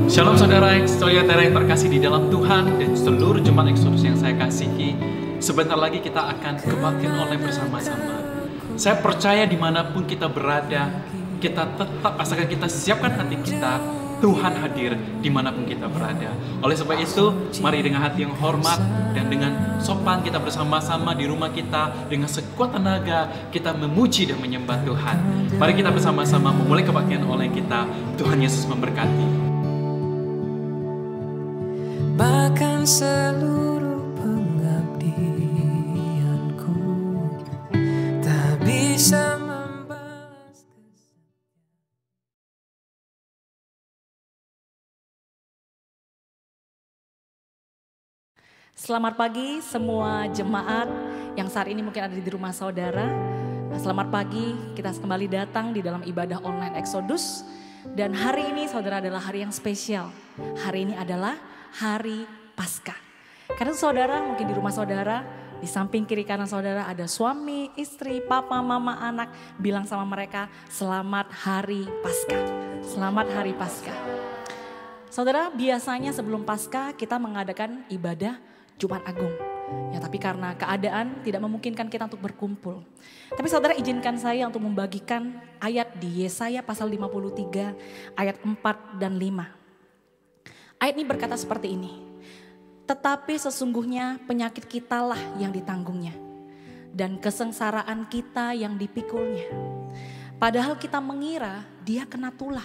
Shalom saudara yang terkasih di dalam Tuhan dan seluruh jemaat Exodus yang saya kasihi. Sebentar lagi kita akan kebaktian online bersama-sama. Saya percaya dimanapun kita berada, kita tetap asalkan kita siapkan hati kita, Tuhan hadir dimanapun kita berada. Oleh sebab itu, mari dengan hati yang hormat dan dengan sopan kita bersama-sama di rumah kita, dengan sekuat tenaga kita memuji dan menyembah Tuhan. Mari kita bersama-sama memulai kebaktian online kita. Tuhan Yesus memberkati. Bahkan seluruh pengabdianku tak bisa membalas. Selamat pagi semua jemaat yang saat ini mungkin ada di rumah saudara. Selamat pagi, kita kembali datang di dalam ibadah online Exodus. Dan hari ini saudara adalah hari yang spesial. Hari ini adalah Hari Paskah. Karena saudara mungkin di rumah saudara, di samping kiri kanan saudara ada suami, istri, papa, mama, anak. Bilang sama mereka, selamat Hari Paskah. Selamat Hari Paskah. Saudara, biasanya sebelum Paskah kita mengadakan ibadah Jumat Agung. Ya, tapi karena keadaan tidak memungkinkan kita untuk berkumpul. Tapi saudara izinkan saya untuk membagikan ayat di Yesaya pasal 53 ayat 4 dan 5. Ayat ini berkata seperti ini. Tetapi sesungguhnya penyakit kitalah yang ditanggungnya. Dan kesengsaraan kita yang dipikulnya. Padahal kita mengira dia kena tulah.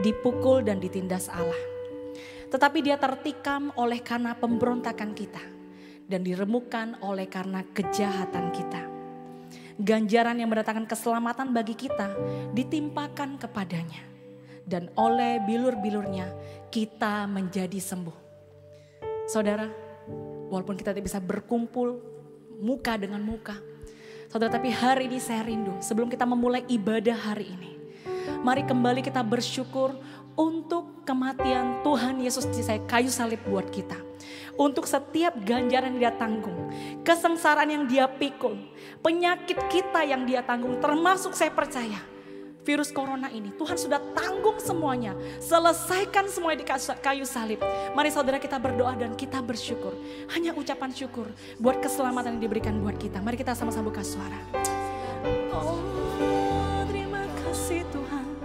Dipukul dan ditindas Allah. Tetapi dia tertikam oleh karena pemberontakan kita. Dan diremukkan oleh karena kejahatan kita. Ganjaran yang mendatangkan keselamatan bagi kita ditimpakan kepadanya. Dan oleh bilur-bilurnya kita menjadi sembuh. Saudara, walaupun kita tidak bisa berkumpul muka dengan muka. Saudara, tapi hari ini saya rindu sebelum kita memulai ibadah hari ini. Mari kembali kita bersyukur untuk kematian Tuhan Yesus di kayu salib buat kita. Untuk setiap ganjaran yang dia tanggung, kesengsaraan yang dia pikul, penyakit kita yang dia tanggung, termasuk saya percaya virus corona ini, Tuhan sudah tanggung semuanya. Selesaikan semuanya di kayu salib. Mari saudara kita berdoa dan kita bersyukur. Hanya ucapan syukur buat keselamatan yang diberikan buat kita. Mari kita sama-sama buka suara. Oh, terima kasih Tuhan.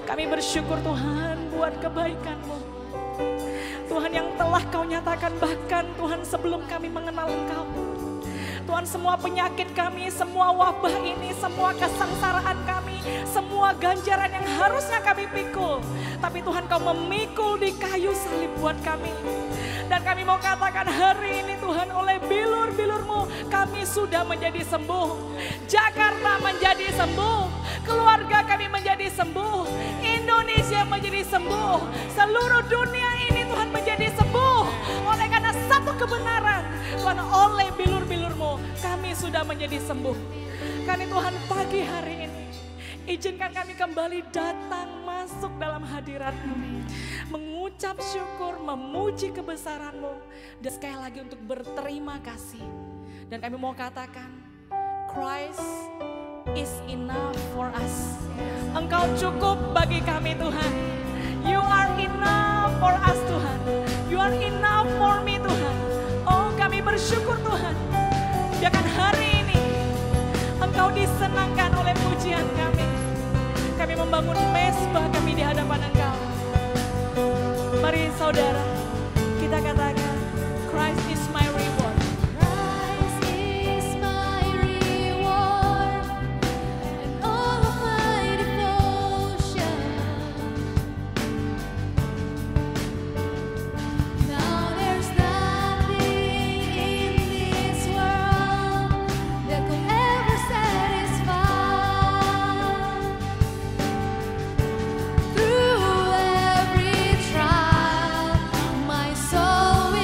Kami bersyukur Tuhan buat kebaikan-Mu. Tuhan yang telah Kau nyatakan bahkan Tuhan sebelum kami mengenal Engkau. Tuhan, semua penyakit kami, semua wabah ini, semua kesengsaraan kami, semua ganjaran yang harusnya kami pikul. Tapi Tuhan Kau memikul di kayu salib buat kami. Dan kami mau katakan hari ini Tuhan, oleh bilur-bilur-Mu kami sudah menjadi sembuh. Jakarta menjadi sembuh, keluarga kami menjadi sembuh, Indonesia menjadi sembuh, seluruh dunia ini Tuhan menjadi sembuh. Oleh karena satu kebenaran, Tuhan, oleh bilur-bilur-Mu kami sudah menjadi sembuh. Karena Tuhan pagi hari ini izinkan kami kembali datang masuk dalam hadirat-Mu, mengucap syukur, memuji kebesaran-Mu, dan sekali lagi untuk berterima kasih. Dan kami mau katakan, Christ is enough for us. Engkau cukup bagi kami Tuhan. You are enough for us Tuhan. You are enough for me Tuhan. Oh, kami bersyukur Tuhan. Biarkan hari ini Engkau disenangkan oleh pujian kami. Kami membangun mezbah kami di hadapan Engkau. Mari saudara, kita katakan, Christ is my reward. Christ is my reward and all of my devotion. Now there's nothing in this world that could ever satisfy. Through every trial, my soul will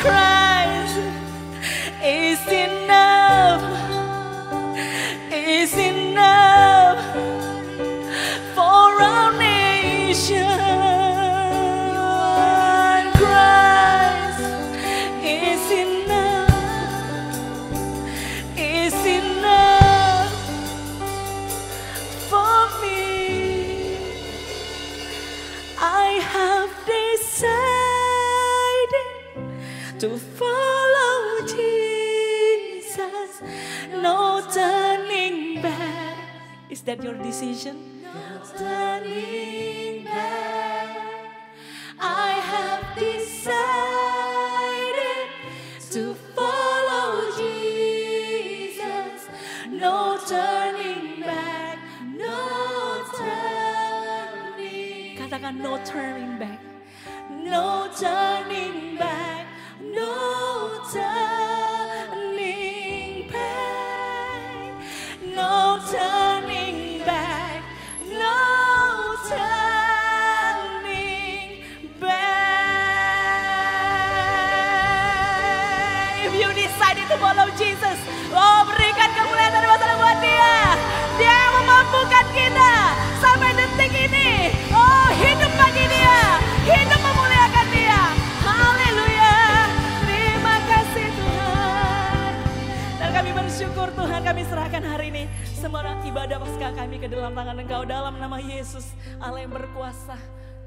Christ is enough, is enough for our nation. Christ is enough for me. I have decided to follow Jesus, no turning back. Is that your decision? No turning back. I have decided to follow Jesus, no turning back, no turning. Katakan no turning back, no turning back, no turning back, no turning back, no turning back. If you decided to follow Jesus, oh berikan kemuliaan dan masalah buat dia. Dia yang memampukan kita sampai detik ini. Oh hidup bagi dia, hidup memuliakan dia. Haleluya. Terima kasih Tuhan. Dan kami bersyukur Tuhan, kami serahkan hari ini semua ibadah Paskah kami ke dalam tangan Engkau dalam nama Yesus, Allah yang berkuasa.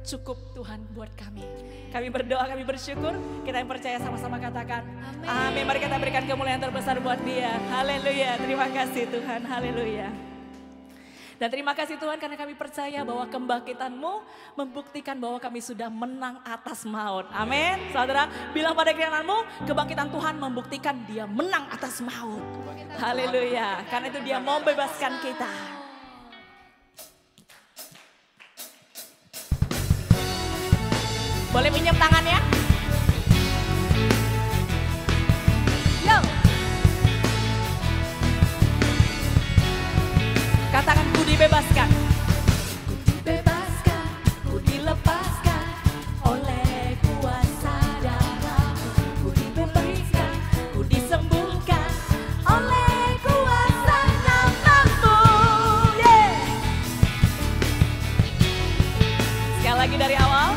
Cukup Tuhan buat kami. Kami berdoa, kami bersyukur. Kita yang percaya sama-sama katakan amin. Mari kita berikan kemuliaan terbesar buat dia. Haleluya. Terima kasih Tuhan. Haleluya. Dan terima kasih Tuhan karena kami percaya bahwa kebangkitan-Mu membuktikan bahwa kami sudah menang atas maut. Amin. Saudara, bilang pada kananmu, kebangkitan Tuhan membuktikan dia menang atas maut. Haleluya. Karena itu dia mau bebaskan kita. Boleh pinjam tangannya? Yo. Katakan ku dibebaskan. Ku dibebaskan, ku dilepaskan oleh kuasa darah-Mu. Ku dibebaskan, ku disembuhkan oleh kuasa nama-Mu. Yeah. Sekali lagi dari awal.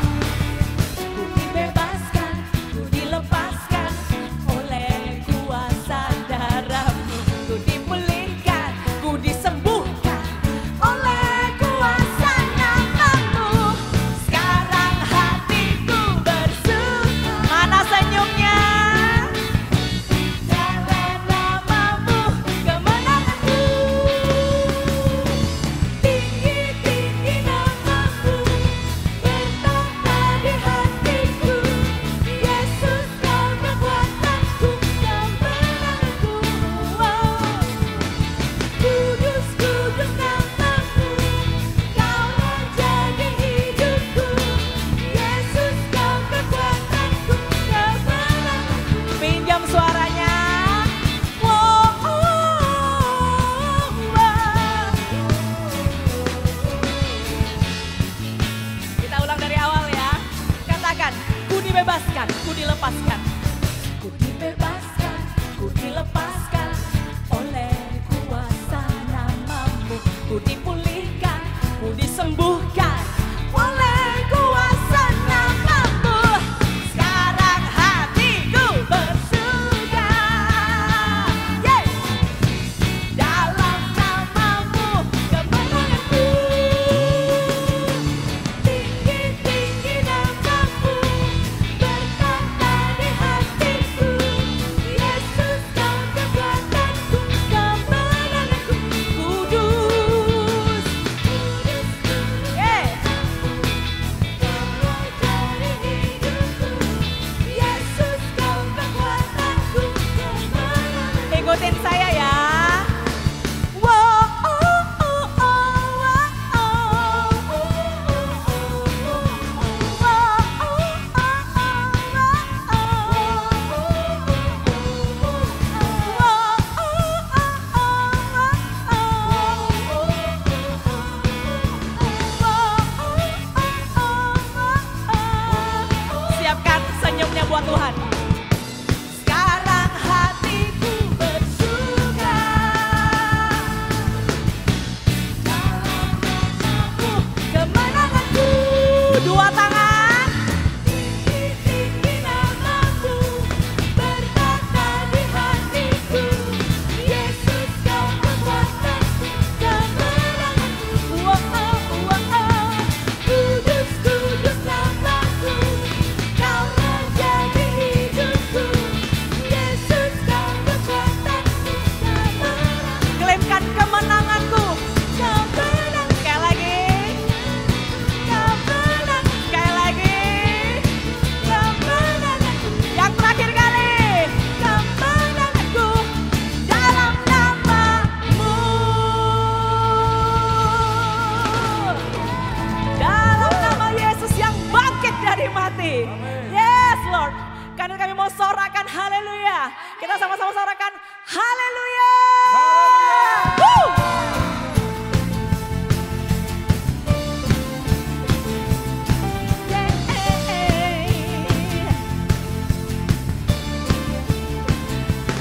Ku dilepaskan, ku dibebaskan, ku dilepaskan oleh kuasa nama-Mu. Ku dipulihkan, ku disembuhkan oleh kuasa nama-Mu. Sekarang hatiku bersuka, yeah. Dalam nama-Mu kemenanganku. Tinggi-tinggi nama-Mu bertata di hatiku. Yesus kau Yes Lord. Karena kami mau sorakan haleluya. Kita sama-sama sorakan haleluya. Woo!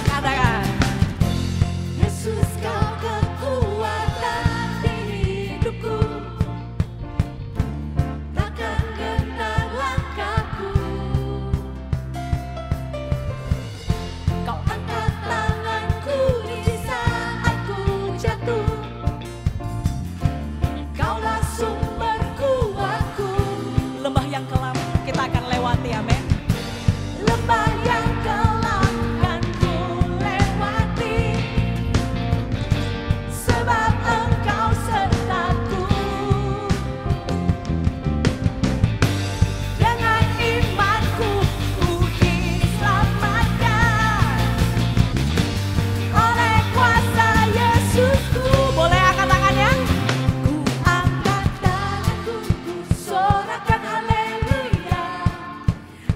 Katakan. Yesus kau kekuatan di hidupku, takkan gentar langkahku. Kau angkat tanganku di saat ku jatuh, Kaulah sumber kuatku. Lembah yang kelam kita akan lewati, amin. Lembah yang kelam kan ku lewati, sebab Engkau sertaku. Dengan imanku ku diselamatkan oleh kuasa Yesusku. Boleh angkat tangannya? Ku angkat tanganku, ku sorakan haleluya.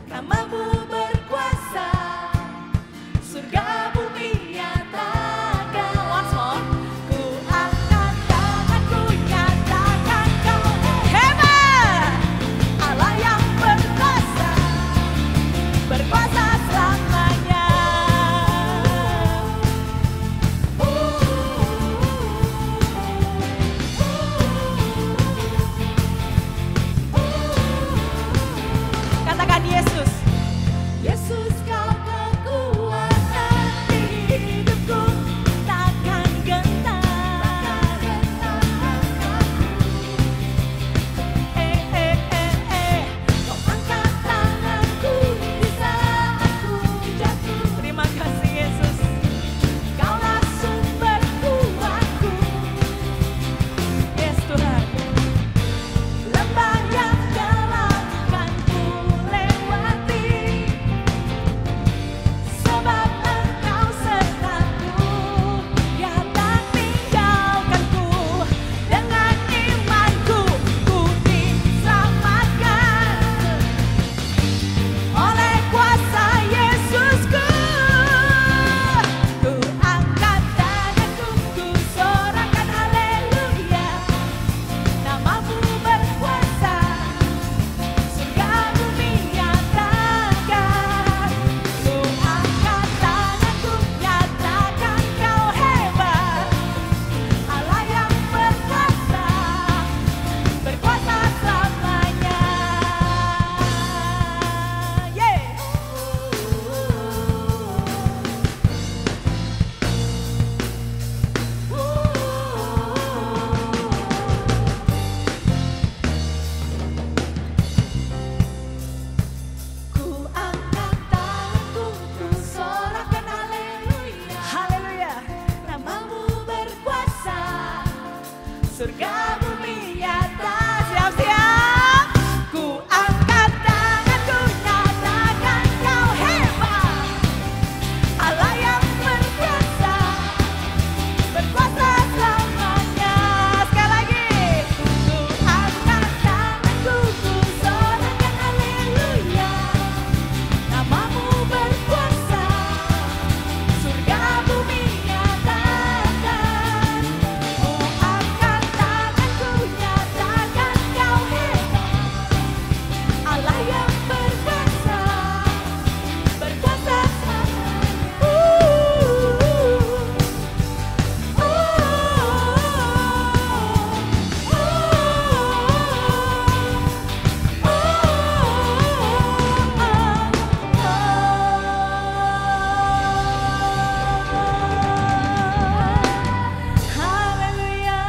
Namamu berkuasa, surga bumi nyatakan. Once more. Ku angkat tanganku, nyatakan Kau hebat, Allah yang berkuasa, berkuasa selamanya. Katakan Yesus. Yesus kau kekuatan di hidupku, takkan gentar langkahku. Kau angkat tanganku di saat ku jatuh, Terima kasih Yesus. Kaulah sumber kuatku. Yes Tuhan. Lembah yang kelam kan ku lewati, sebab Engkau sertaku. Ya tak tinggalkanku, dengan imanku ku diselamatkan oleh kuasa Yesusku. Ku angkat tanganku, ku sorakan haleluya. Namamu berkuasa, surga bumi nyatakan. Ku angkat tanganku, nyatakan Kau hebat, Allah yang berkuasa, berkuasa selamanya. Ku angkat tanganku, ku sorakan haleluya. Haleluya. Namamu berkuasa, surga bumi nyata. Siap-siap. Ku angkat tanganku, nyatakan Kau hebat, Allah yang berkuasa, berkuasa selamanya. Sekali lagi. Ku angkat tanganku, ku sorakan haleluya. Namamu berkuasa, surga bumi nyatakan. Ku angkat tanganku, nyatakan Kau hebat, Allah yang berkuasa, berkuasa Haleluya.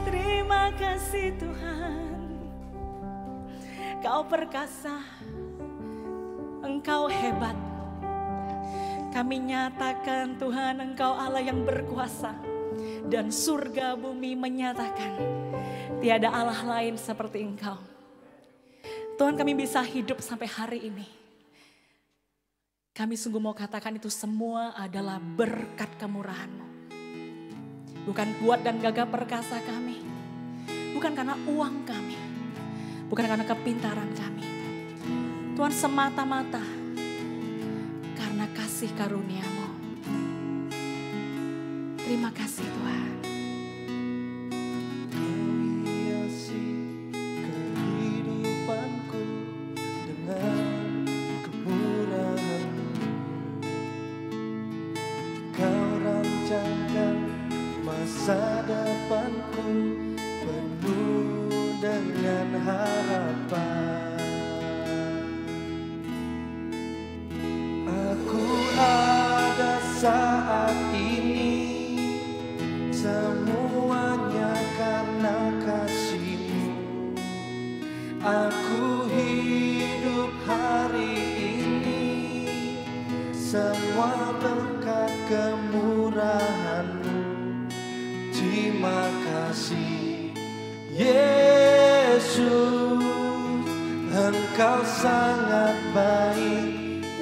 Terima kasih Tuhan. Kau perkasa. Engkau hebat. Kami nyatakan Tuhan Engkau Allah yang berkuasa. Dan surga bumi menyatakan tiada Allah lain seperti Engkau. Tuhan kami bisa hidup sampai hari ini. Kami sungguh mau katakan itu semua adalah berkat kemurahan-Mu. Bukan kuat dan gagah perkasa kami. Bukan karena uang kami. Bukan karena kepintaran kami. Tuhan, semata-mata karena kasih karunia-Mu. Terima kasih Tuhan. Hiasi kehidupanku dengan kemurahan-Mu. Kau rancangkan masa depanku penuh dengan harapan. Aku ada saat ini, semuanya karena kasih-Mu. Aku hidup hari ini, semua berkat kemurahan-Mu. Terima kasih Yesus, Engkau sangat baik,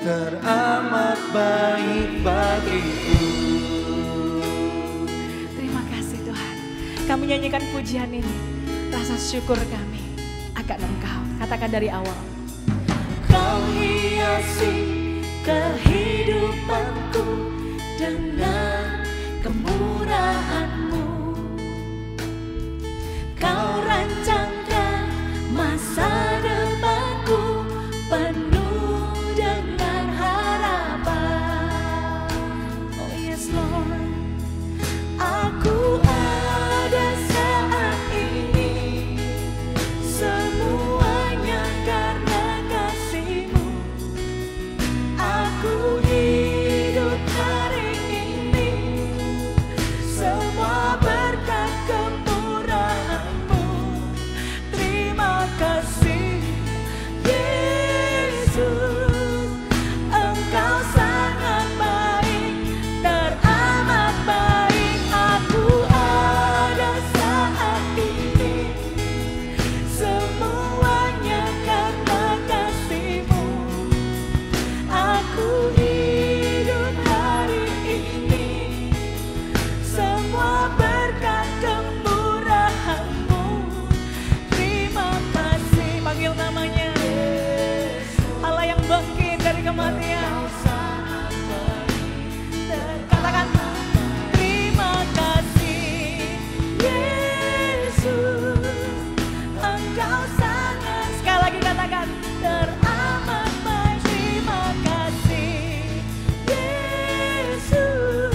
teramat baik bagiku. Terima kasih Tuhan. Kami nyanyikan pujian ini. Rasa syukur kami akan Engkau. Katakan dari awal. Kau hiasi kehidupanku dengan kemurahan-Mu. Kau rancangkan masa depanku penuh dengan harapan. Oh yes Lord. Aku ada saat ini, semuanya karena kasih-Mu. Aku hidup hari ini, semua berkat kemurahan-Mu. Terima kasih Yesus, Engkau sangat baik, teramat baik. Aku ada saat ini, semuanya karena kasih-Mu. Aku hidup hari ini, semua berkat kemurahan-Mu. Terima kasih. Panggil namanya. Allah yang bangkit dari kematian. Katakan. Terima kasih Yesus, Engkau sangat, Sekali lagi katakan. teramat baik. Terima kasih Yesus,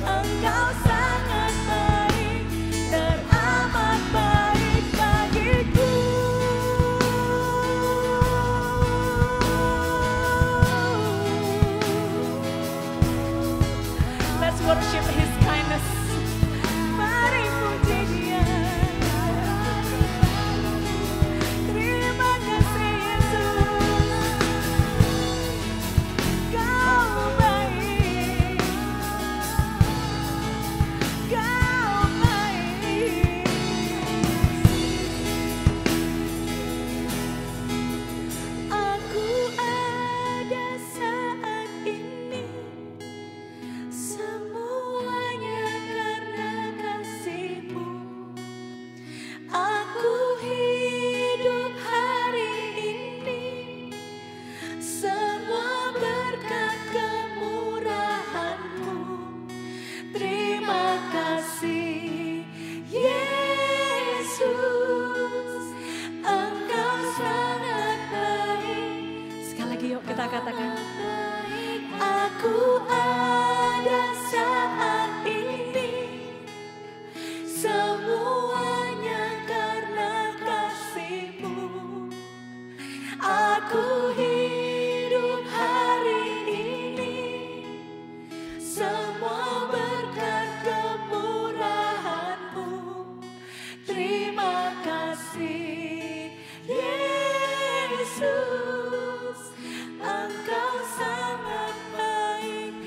Engkau sangat baik, teramat baik bagiku. Let's worship His kindness. Mari puji Dia. Terima kasih Yesus, Kau baik, Kau baik. Aku ada saat ini, semuanya karena kasih-Mu. Aku hidup hari ini, semua berkat kemurahan-Mu. Terima kasih Yesus, Engkau sangat baik. Sekali lagi yuk kita katakan. Aku ada saat ini, semuanya karena kasih-Mu. Aku hidup hari ini, semua berkat kemurahan-Mu. Terima kasih Yesus, Engkau sangat baik,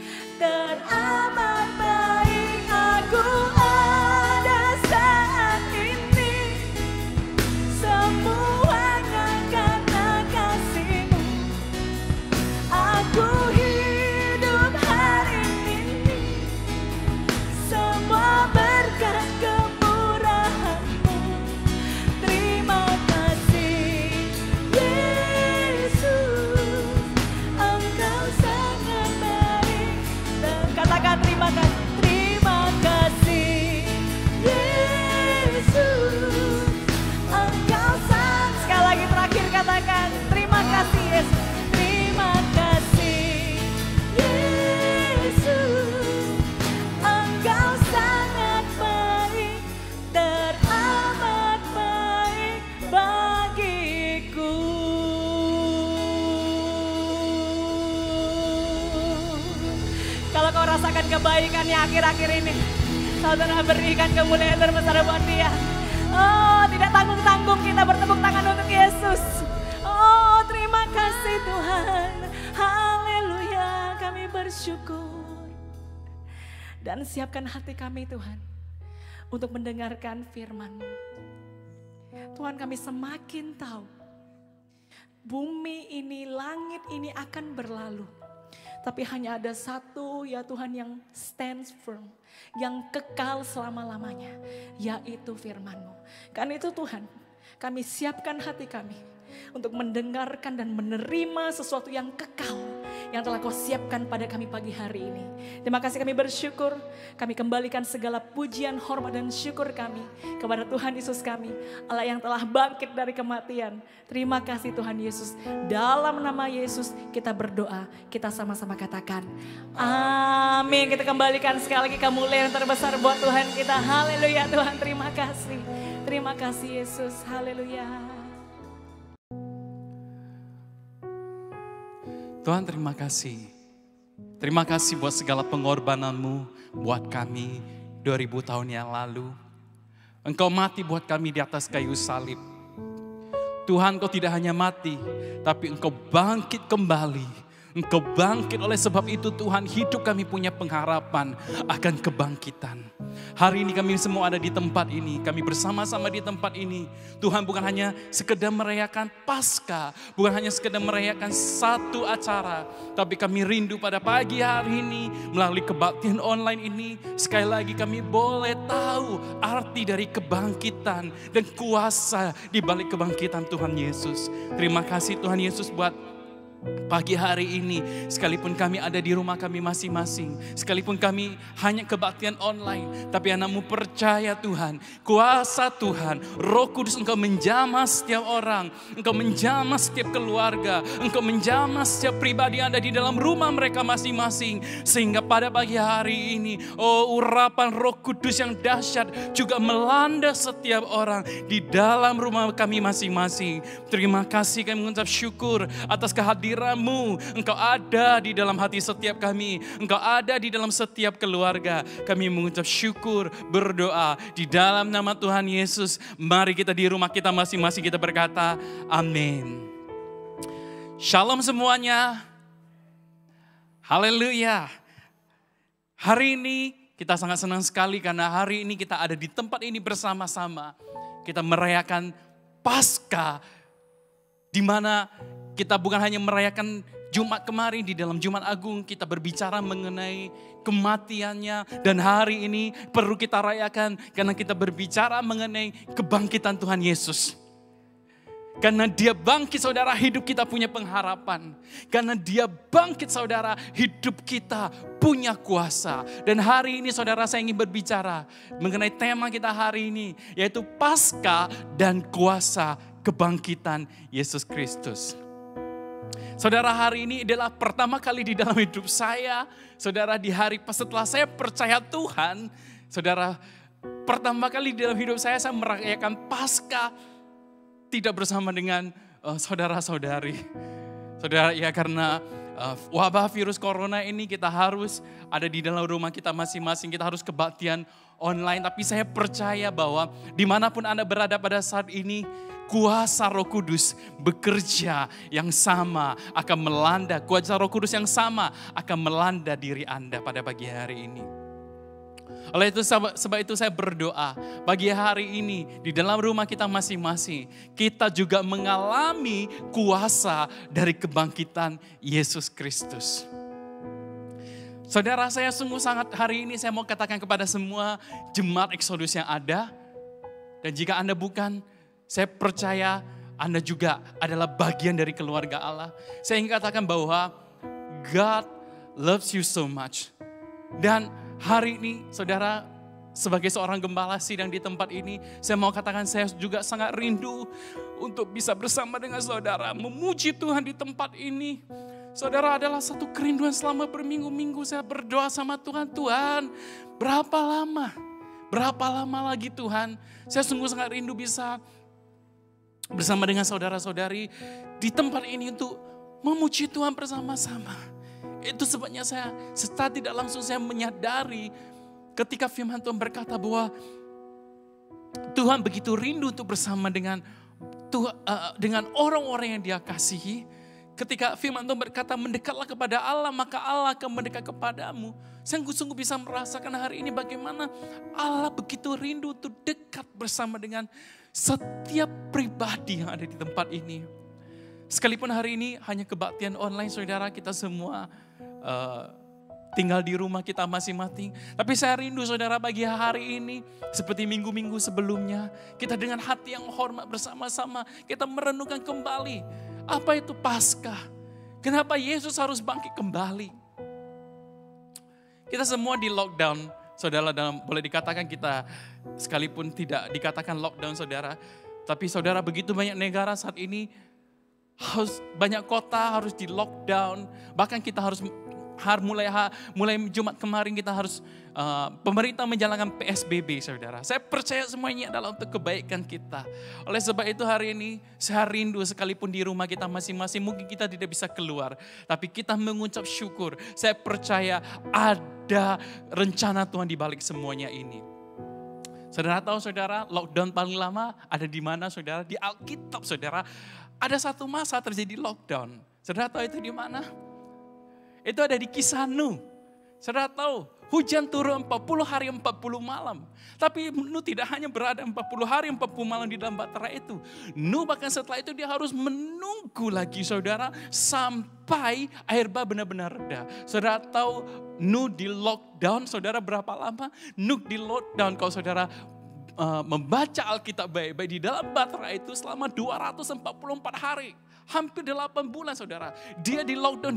merasakan kebaikannya akhir-akhir ini. Saudara berikan kemuliaan terbesar buat dia. Oh, tidak tanggung-tanggung kita bertepuk tangan untuk Yesus. Oh, terima kasih Tuhan. Haleluya, kami bersyukur. Dan siapkan hati kami Tuhan untuk mendengarkan firman-Mu. Tuhan, kami semakin tahu bumi ini, langit ini akan berlalu. Tapi hanya ada satu ya Tuhan yang stands firm, yang kekal selama-lamanya, yaitu firman-Mu. Karena itu Tuhan, kami siapkan hati kami untuk mendengarkan dan menerima sesuatu yang kekal yang telah Kau siapkan pada kami pagi hari ini. Terima kasih, kami bersyukur. Kami kembalikan segala pujian, hormat dan syukur kami kepada Tuhan Yesus kami, Allah yang telah bangkit dari kematian. Terima kasih Tuhan Yesus. Dalam nama Yesus kita berdoa, kita sama-sama katakan amin. Kita kembalikan sekali lagi kemuliaan terbesar buat Tuhan kita. Haleluya Tuhan, terima kasih. Terima kasih Yesus, haleluya. Tuhan, terima kasih. Terima kasih buat segala pengorbanan-Mu buat kami 2000 tahun yang lalu. Engkau mati buat kami di atas kayu salib. Tuhan, Kau tidak hanya mati, tapi Engkau bangkit kembali. Engkau bangkit, oleh sebab itu Tuhan, hidup kami punya pengharapan akan kebangkitan. Hari ini kami semua ada di tempat ini, kami bersama-sama di tempat ini. Tuhan, bukan hanya sekedar merayakan Paskah, bukan hanya sekedar merayakan satu acara, tapi kami rindu pada pagi hari ini melalui kebaktian online ini. Sekali lagi kami boleh tahu arti dari kebangkitan dan kuasa di balik kebangkitan Tuhan Yesus. Terima kasih Tuhan Yesus buat pagi hari ini, sekalipun kami ada di rumah kami masing-masing, sekalipun kami hanya kebaktian online, tapi anak-Mu percaya Tuhan, kuasa Tuhan, Roh Kudus Engkau menjamah setiap orang, Engkau menjamah setiap keluarga, Engkau menjamah setiap pribadi yang ada di dalam rumah mereka masing-masing, sehingga pada pagi hari ini, oh urapan Roh Kudus yang dahsyat juga melanda setiap orang di dalam rumah kami masing-masing. Terima kasih, kami mengucap syukur atas kehadiran-Mu. Engkau ada di dalam hati setiap kami. Engkau ada di dalam setiap keluarga. Kami mengucap syukur, berdoa di dalam nama Tuhan Yesus. Mari kita di rumah kita masing-masing kita berkata amin. Shalom semuanya. Haleluya. Hari ini kita sangat senang sekali karena hari ini kita ada di tempat ini bersama-sama. Kita merayakan Paskah, di mana kita bukan hanya merayakan Jumat kemarin, di dalam Jumat Agung kita berbicara mengenai kematiannya. Dan hari ini perlu kita rayakan karena kita berbicara mengenai kebangkitan Tuhan Yesus. Karena Dia bangkit saudara, hidup kita punya pengharapan. Karena Dia bangkit saudara, hidup kita punya kuasa. Dan hari ini saudara, saya ingin berbicara mengenai tema kita hari ini, yaitu Paskah dan kuasa kebangkitan Yesus Kristus. Saudara, hari ini adalah pertama kali di dalam hidup saya. Saudara, di hari setelah saya percaya Tuhan, saudara, pertama kali di dalam hidup saya merayakan Paskah tidak bersama dengan saudara-saudari. Saudara, ya karena wabah virus corona ini kita harus ada di dalam rumah kita masing-masing. Kita harus kebaktian online. Tapi saya percaya bahwa dimanapun Anda berada pada saat ini, kuasa Roh Kudus bekerja yang sama akan melanda. Kuasa Roh Kudus yang sama akan melanda diri Anda pada pagi hari ini. Oleh itu, sebab itu saya berdoa pagi hari ini di dalam rumah kita masing-masing, kita juga mengalami kuasa dari kebangkitan Yesus Kristus. Saudara, saya sungguh sangat hari ini saya mau katakan kepada semua jemaat Exodus yang ada, dan jika Anda bukan, saya percaya Anda juga adalah bagian dari keluarga Allah. Saya ingin katakan bahwa God loves you so much. Dan hari ini saudara, sebagai seorang gembala sidang di tempat ini, saya mau katakan saya juga sangat rindu untuk bisa bersama dengan saudara memuji Tuhan di tempat ini. Saudara, adalah satu kerinduan selama berminggu-minggu saya berdoa sama Tuhan. Tuhan, berapa lama lagi Tuhan? Saya sungguh sangat rindu bisa bersama dengan saudara-saudari di tempat ini untuk memuji Tuhan bersama-sama. Itu sebabnya secara tidak langsung saya menyadari ketika firman Tuhan berkata bahwa Tuhan begitu rindu untuk bersama dengan orang-orang yang Dia kasihi. Ketika firman Tuhan berkata mendekatlah kepada Allah, maka Allah akan mendekat kepadamu. Saya sungguh bisa merasakan hari ini bagaimana Allah begitu rindu untuk dekat bersama dengan setiap pribadi yang ada di tempat ini. Sekalipun hari ini hanya kebaktian online, saudara, kita semua tinggal di rumah kita masing-masing. Tapi saya rindu, saudara, bagi hari ini seperti minggu-minggu sebelumnya, kita dengan hati yang hormat bersama-sama, kita merenungkan kembali apa itu Paskah. Kenapa Yesus harus bangkit kembali? Kita semua di lockdown, saudara, boleh dikatakan kita sekalipun tidak dikatakan lockdown, saudara. Tapi saudara, begitu banyak negara saat ini, banyak kota harus di lockdown. Bahkan kita harus mulai Jumat kemarin kita harus pemerintah menjalankan PSBB, saudara. Saya percaya semuanya adalah untuk kebaikan kita. Oleh sebab itu hari ini saya rindu sekalipun di rumah kita masing-masing mungkin kita tidak bisa keluar, tapi kita mengucap syukur. Saya percaya ada rencana Tuhan di balik semuanya ini. Saudara tahu, saudara, lockdown paling lama ada di mana, saudara? Di Alkitab, saudara. Ada satu masa terjadi lockdown. Saudara tahu itu di mana? Itu ada di Kisah Nuh. Saudara tahu, hujan turun 40 hari 40 malam. Tapi Nuh tidak hanya berada 40 hari 40 malam di dalam bahtera itu. Nuh bahkan setelah itu dia harus menunggu lagi, saudara, sampai air bah benar-benar reda. Saudara tahu Nuh di lockdown, saudara, berapa lama? Nuh di lockdown, kalau saudara membaca Alkitab baik-baik, di dalam bahtera itu selama 244 hari. Hampir 8 bulan, saudara. Dia di lockdown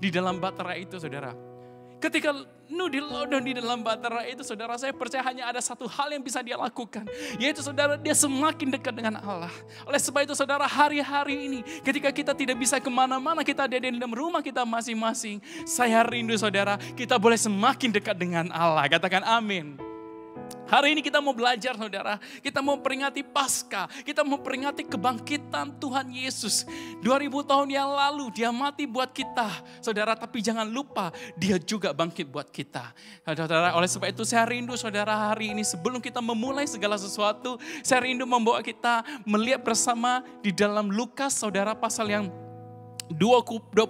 di dalam bahtera itu, saudara. Ketika Nuh di lockdown di dalam bahtera itu, saudara, saya percaya hanya ada satu hal yang bisa dia lakukan. Yaitu, saudara, dia semakin dekat dengan Allah. Oleh sebab itu, saudara, hari-hari ini ketika kita tidak bisa kemana-mana, kita ada di dalam rumah kita masing-masing. Saya rindu, saudara, kita boleh semakin dekat dengan Allah. Katakan amin. Hari ini kita mau belajar, saudara. Kita mau peringati Paskah. Kita mau peringati kebangkitan Tuhan Yesus. 2000 tahun yang lalu dia mati buat kita, saudara. Tapi jangan lupa dia juga bangkit buat kita, saudara. Oleh sebab itu saya rindu, saudara, hari ini sebelum kita memulai segala sesuatu, saya rindu membawa kita melihat bersama di dalam Lukas, saudara, pasal yang 24,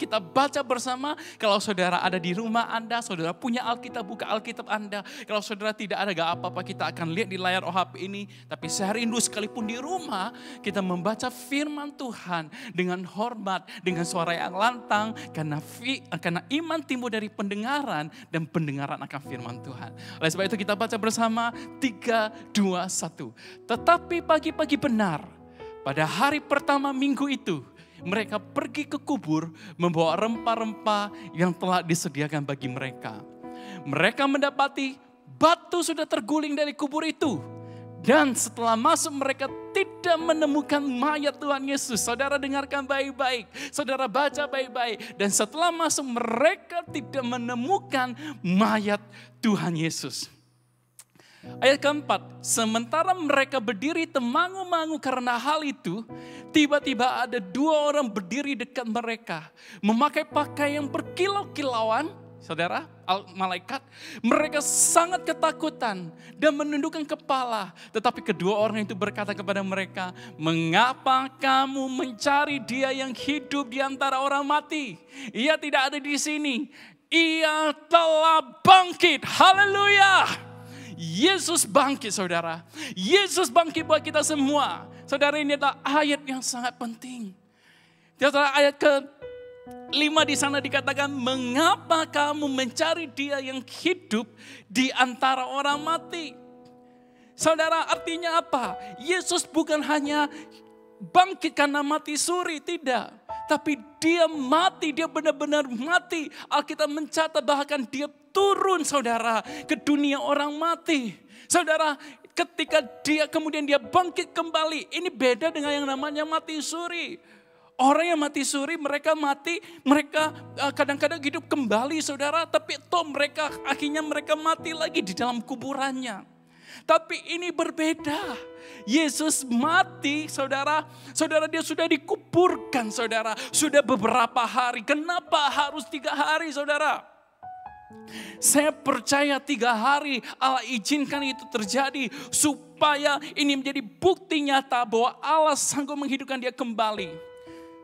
kita baca bersama. Kalau saudara ada di rumah Anda, saudara punya Alkitab, buka Alkitab Anda. Kalau saudara tidak ada, gak apa-apa, kita akan lihat di layar OHP ini. Tapi saya rindu sekalipun di rumah, kita membaca firman Tuhan dengan hormat, dengan suara yang lantang. Karena iman timbul dari pendengaran, dan pendengaran akan firman Tuhan. Oleh sebab itu kita baca bersama, 3, 2, 1. Tetapi pagi-pagi benar, pada hari pertama minggu itu, mereka pergi ke kubur membawa rempah-rempah yang telah disediakan bagi mereka. Mereka mendapati batu sudah terguling dari kubur itu. Dan setelah masuk mereka tidak menemukan mayat Tuhan Yesus. Saudara dengarkan baik-baik. Saudara baca baik-baik. Dan setelah masuk mereka tidak menemukan mayat Tuhan Yesus. Ayat keempat, sementara mereka berdiri temangu-mangu karena hal itu, tiba-tiba ada 2 orang berdiri dekat mereka, memakai pakaian berkilau-kilauan, saudara, malaikat. Mereka sangat ketakutan dan menundukkan kepala. Tetapi kedua orang itu berkata kepada mereka, mengapa kamu mencari dia yang hidup di antara orang mati? Ia tidak ada di sini, ia telah bangkit. Haleluya! Yesus bangkit, saudara. Yesus bangkit buat kita semua. Saudara, ini adalah ayat yang sangat penting. Saudara, ayat ke-5 di sana dikatakan, mengapa kamu mencari dia yang hidup di antara orang mati? Saudara, artinya apa? Yesus bukan hanya bangkit karena mati suri, tidak. Tapi dia mati, dia benar-benar mati. Alkitab mencatat bahkan dia turun, saudara, ke dunia orang mati. Saudara, ketika dia kemudian dia bangkit kembali, ini beda dengan yang namanya mati suri. Orang yang mati suri, mereka mati, mereka kadang-kadang hidup kembali, saudara. Tapi mereka akhirnya mereka mati lagi di dalam kuburannya. Tapi ini berbeda. Yesus mati, saudara. Saudara, dia sudah dikuburkan, saudara. Sudah beberapa hari. Kenapa harus 3 hari, saudara? Saya percaya 3 hari Allah izinkan itu terjadi. Supaya ini menjadi bukti nyata bahwa Allah sanggup menghidupkan dia kembali.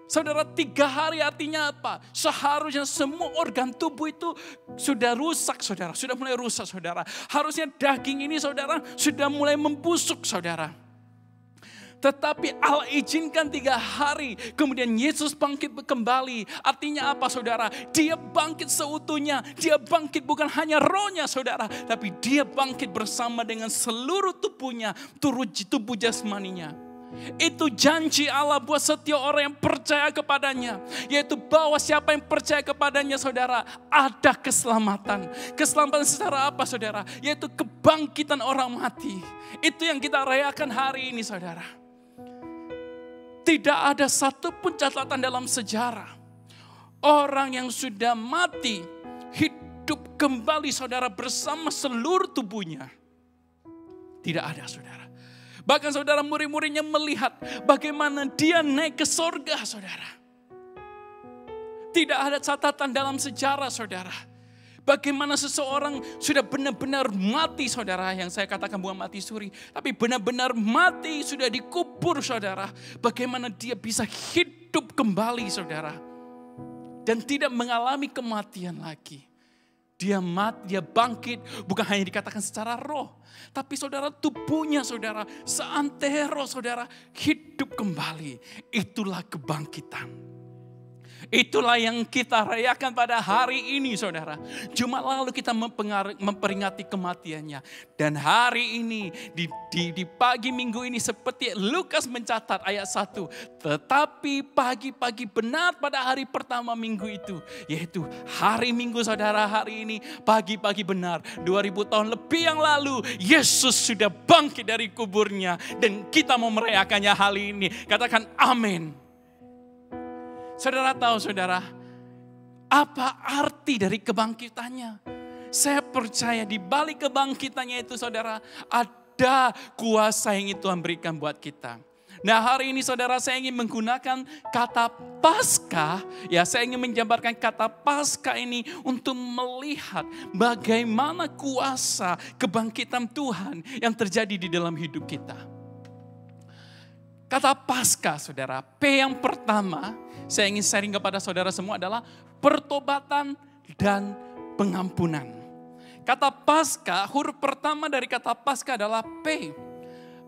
Saudara, 3 hari artinya apa? Seharusnya semua organ tubuh itu sudah rusak, saudara. Sudah mulai rusak, saudara. Harusnya daging ini, saudara, sudah mulai membusuk, saudara. Tetapi Allah izinkan 3 hari. Kemudian Yesus bangkit kembali. Artinya apa, saudara? Dia bangkit seutuhnya. Dia bangkit bukan hanya rohnya, saudara. Tapi dia bangkit bersama dengan seluruh tubuhnya. Tubuh jasmaninya. Itu janji Allah buat setiap orang yang percaya kepadanya. Yaitu bahwa siapa yang percaya kepadanya, saudara, ada keselamatan. Keselamatan secara apa, saudara? Yaitu kebangkitan orang mati. Itu yang kita rayakan hari ini, saudara. Tidak ada satupun catatan dalam sejarah orang yang sudah mati hidup kembali, saudara, bersama seluruh tubuhnya. Tidak ada, saudara. Bahkan saudara, murid-muridnya melihat bagaimana dia naik ke sorga, saudara. Tidak ada catatan dalam sejarah, saudara. Bagaimana seseorang sudah benar-benar mati, saudara. Yang saya katakan bukan mati suri, tapi benar-benar mati, sudah dikubur, saudara. Bagaimana dia bisa hidup kembali, saudara. Dan tidak mengalami kematian lagi. Dia mati, dia bangkit, bukan hanya dikatakan secara roh. Tapi saudara, tubuhnya, saudara, seantero, saudara, hidup kembali. Itulah kebangkitan. Itulah yang kita rayakan pada hari ini, saudara. Jumat lalu kita memperingati kematiannya. Dan hari ini, di pagi minggu ini, seperti Lukas mencatat ayat 1. Tetapi pagi-pagi benar pada hari pertama minggu itu. Yaitu hari minggu, saudara, hari ini. Pagi-pagi benar, 2000 tahun lebih yang lalu, Yesus sudah bangkit dari kuburnya. Dan kita mau merayakannya hari ini. Katakan amin. Saudara tahu, saudara, apa arti dari kebangkitannya? Saya percaya di balik kebangkitannya itu, saudara, ada kuasa yang Tuhan berikan buat kita. Nah, hari ini, saudara, saya ingin menggunakan kata Paskah. Ya, saya ingin menjabarkan kata Paskah ini untuk melihat bagaimana kuasa kebangkitan Tuhan yang terjadi di dalam hidup kita. Kata Paskah, saudara, P yang pertama, saya ingin sharing kepada saudara semua adalah pertobatan dan pengampunan. Kata Paskah, huruf pertama dari kata Paskah adalah P.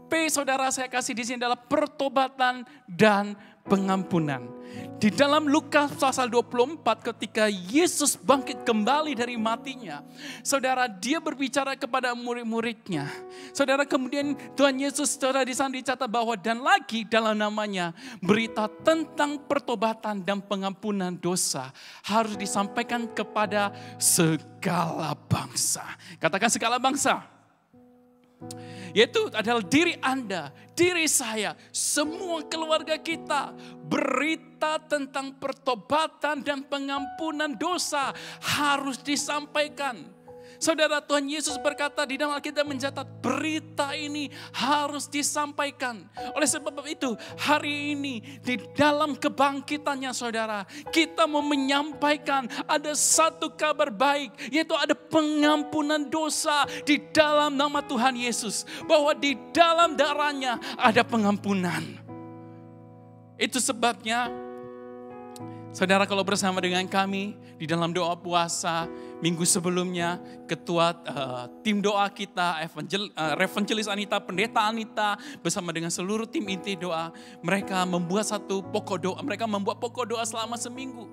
P, saudara, saya kasih di sini adalah pertobatan dan pengampunan. Di dalam Lukas pasal 24 ketika Yesus bangkit kembali dari matinya, saudara, dia berbicara kepada murid-muridnya. Saudara, kemudian Tuhan Yesus, saudara, di sana dicatat bahwa dan lagi dalam namanya berita tentang pertobatan dan pengampunan dosa harus disampaikan kepada segala bangsa. Katakan segala bangsa. Yaitu adalah diri Anda, diri saya, semua keluarga kita. Berita tentang pertobatan dan pengampunan dosa harus disampaikan. Saudara, Tuhan Yesus berkata di dalam Alkitab mencatat berita ini harus disampaikan. Oleh sebab itu hari ini di dalam kebangkitannya, saudara, kita mau menyampaikan ada satu kabar baik, yaitu ada pengampunan dosa di dalam nama Tuhan Yesus. Bahwa di dalam darahnya ada pengampunan. Itu sebabnya, saudara, kalau bersama dengan kami di dalam doa puasa minggu sebelumnya, ketua tim doa kita, Evangelis Anita, Pendeta Anita, bersama dengan seluruh tim inti doa, mereka membuat satu pokok doa. Mereka membuat pokok doa selama seminggu.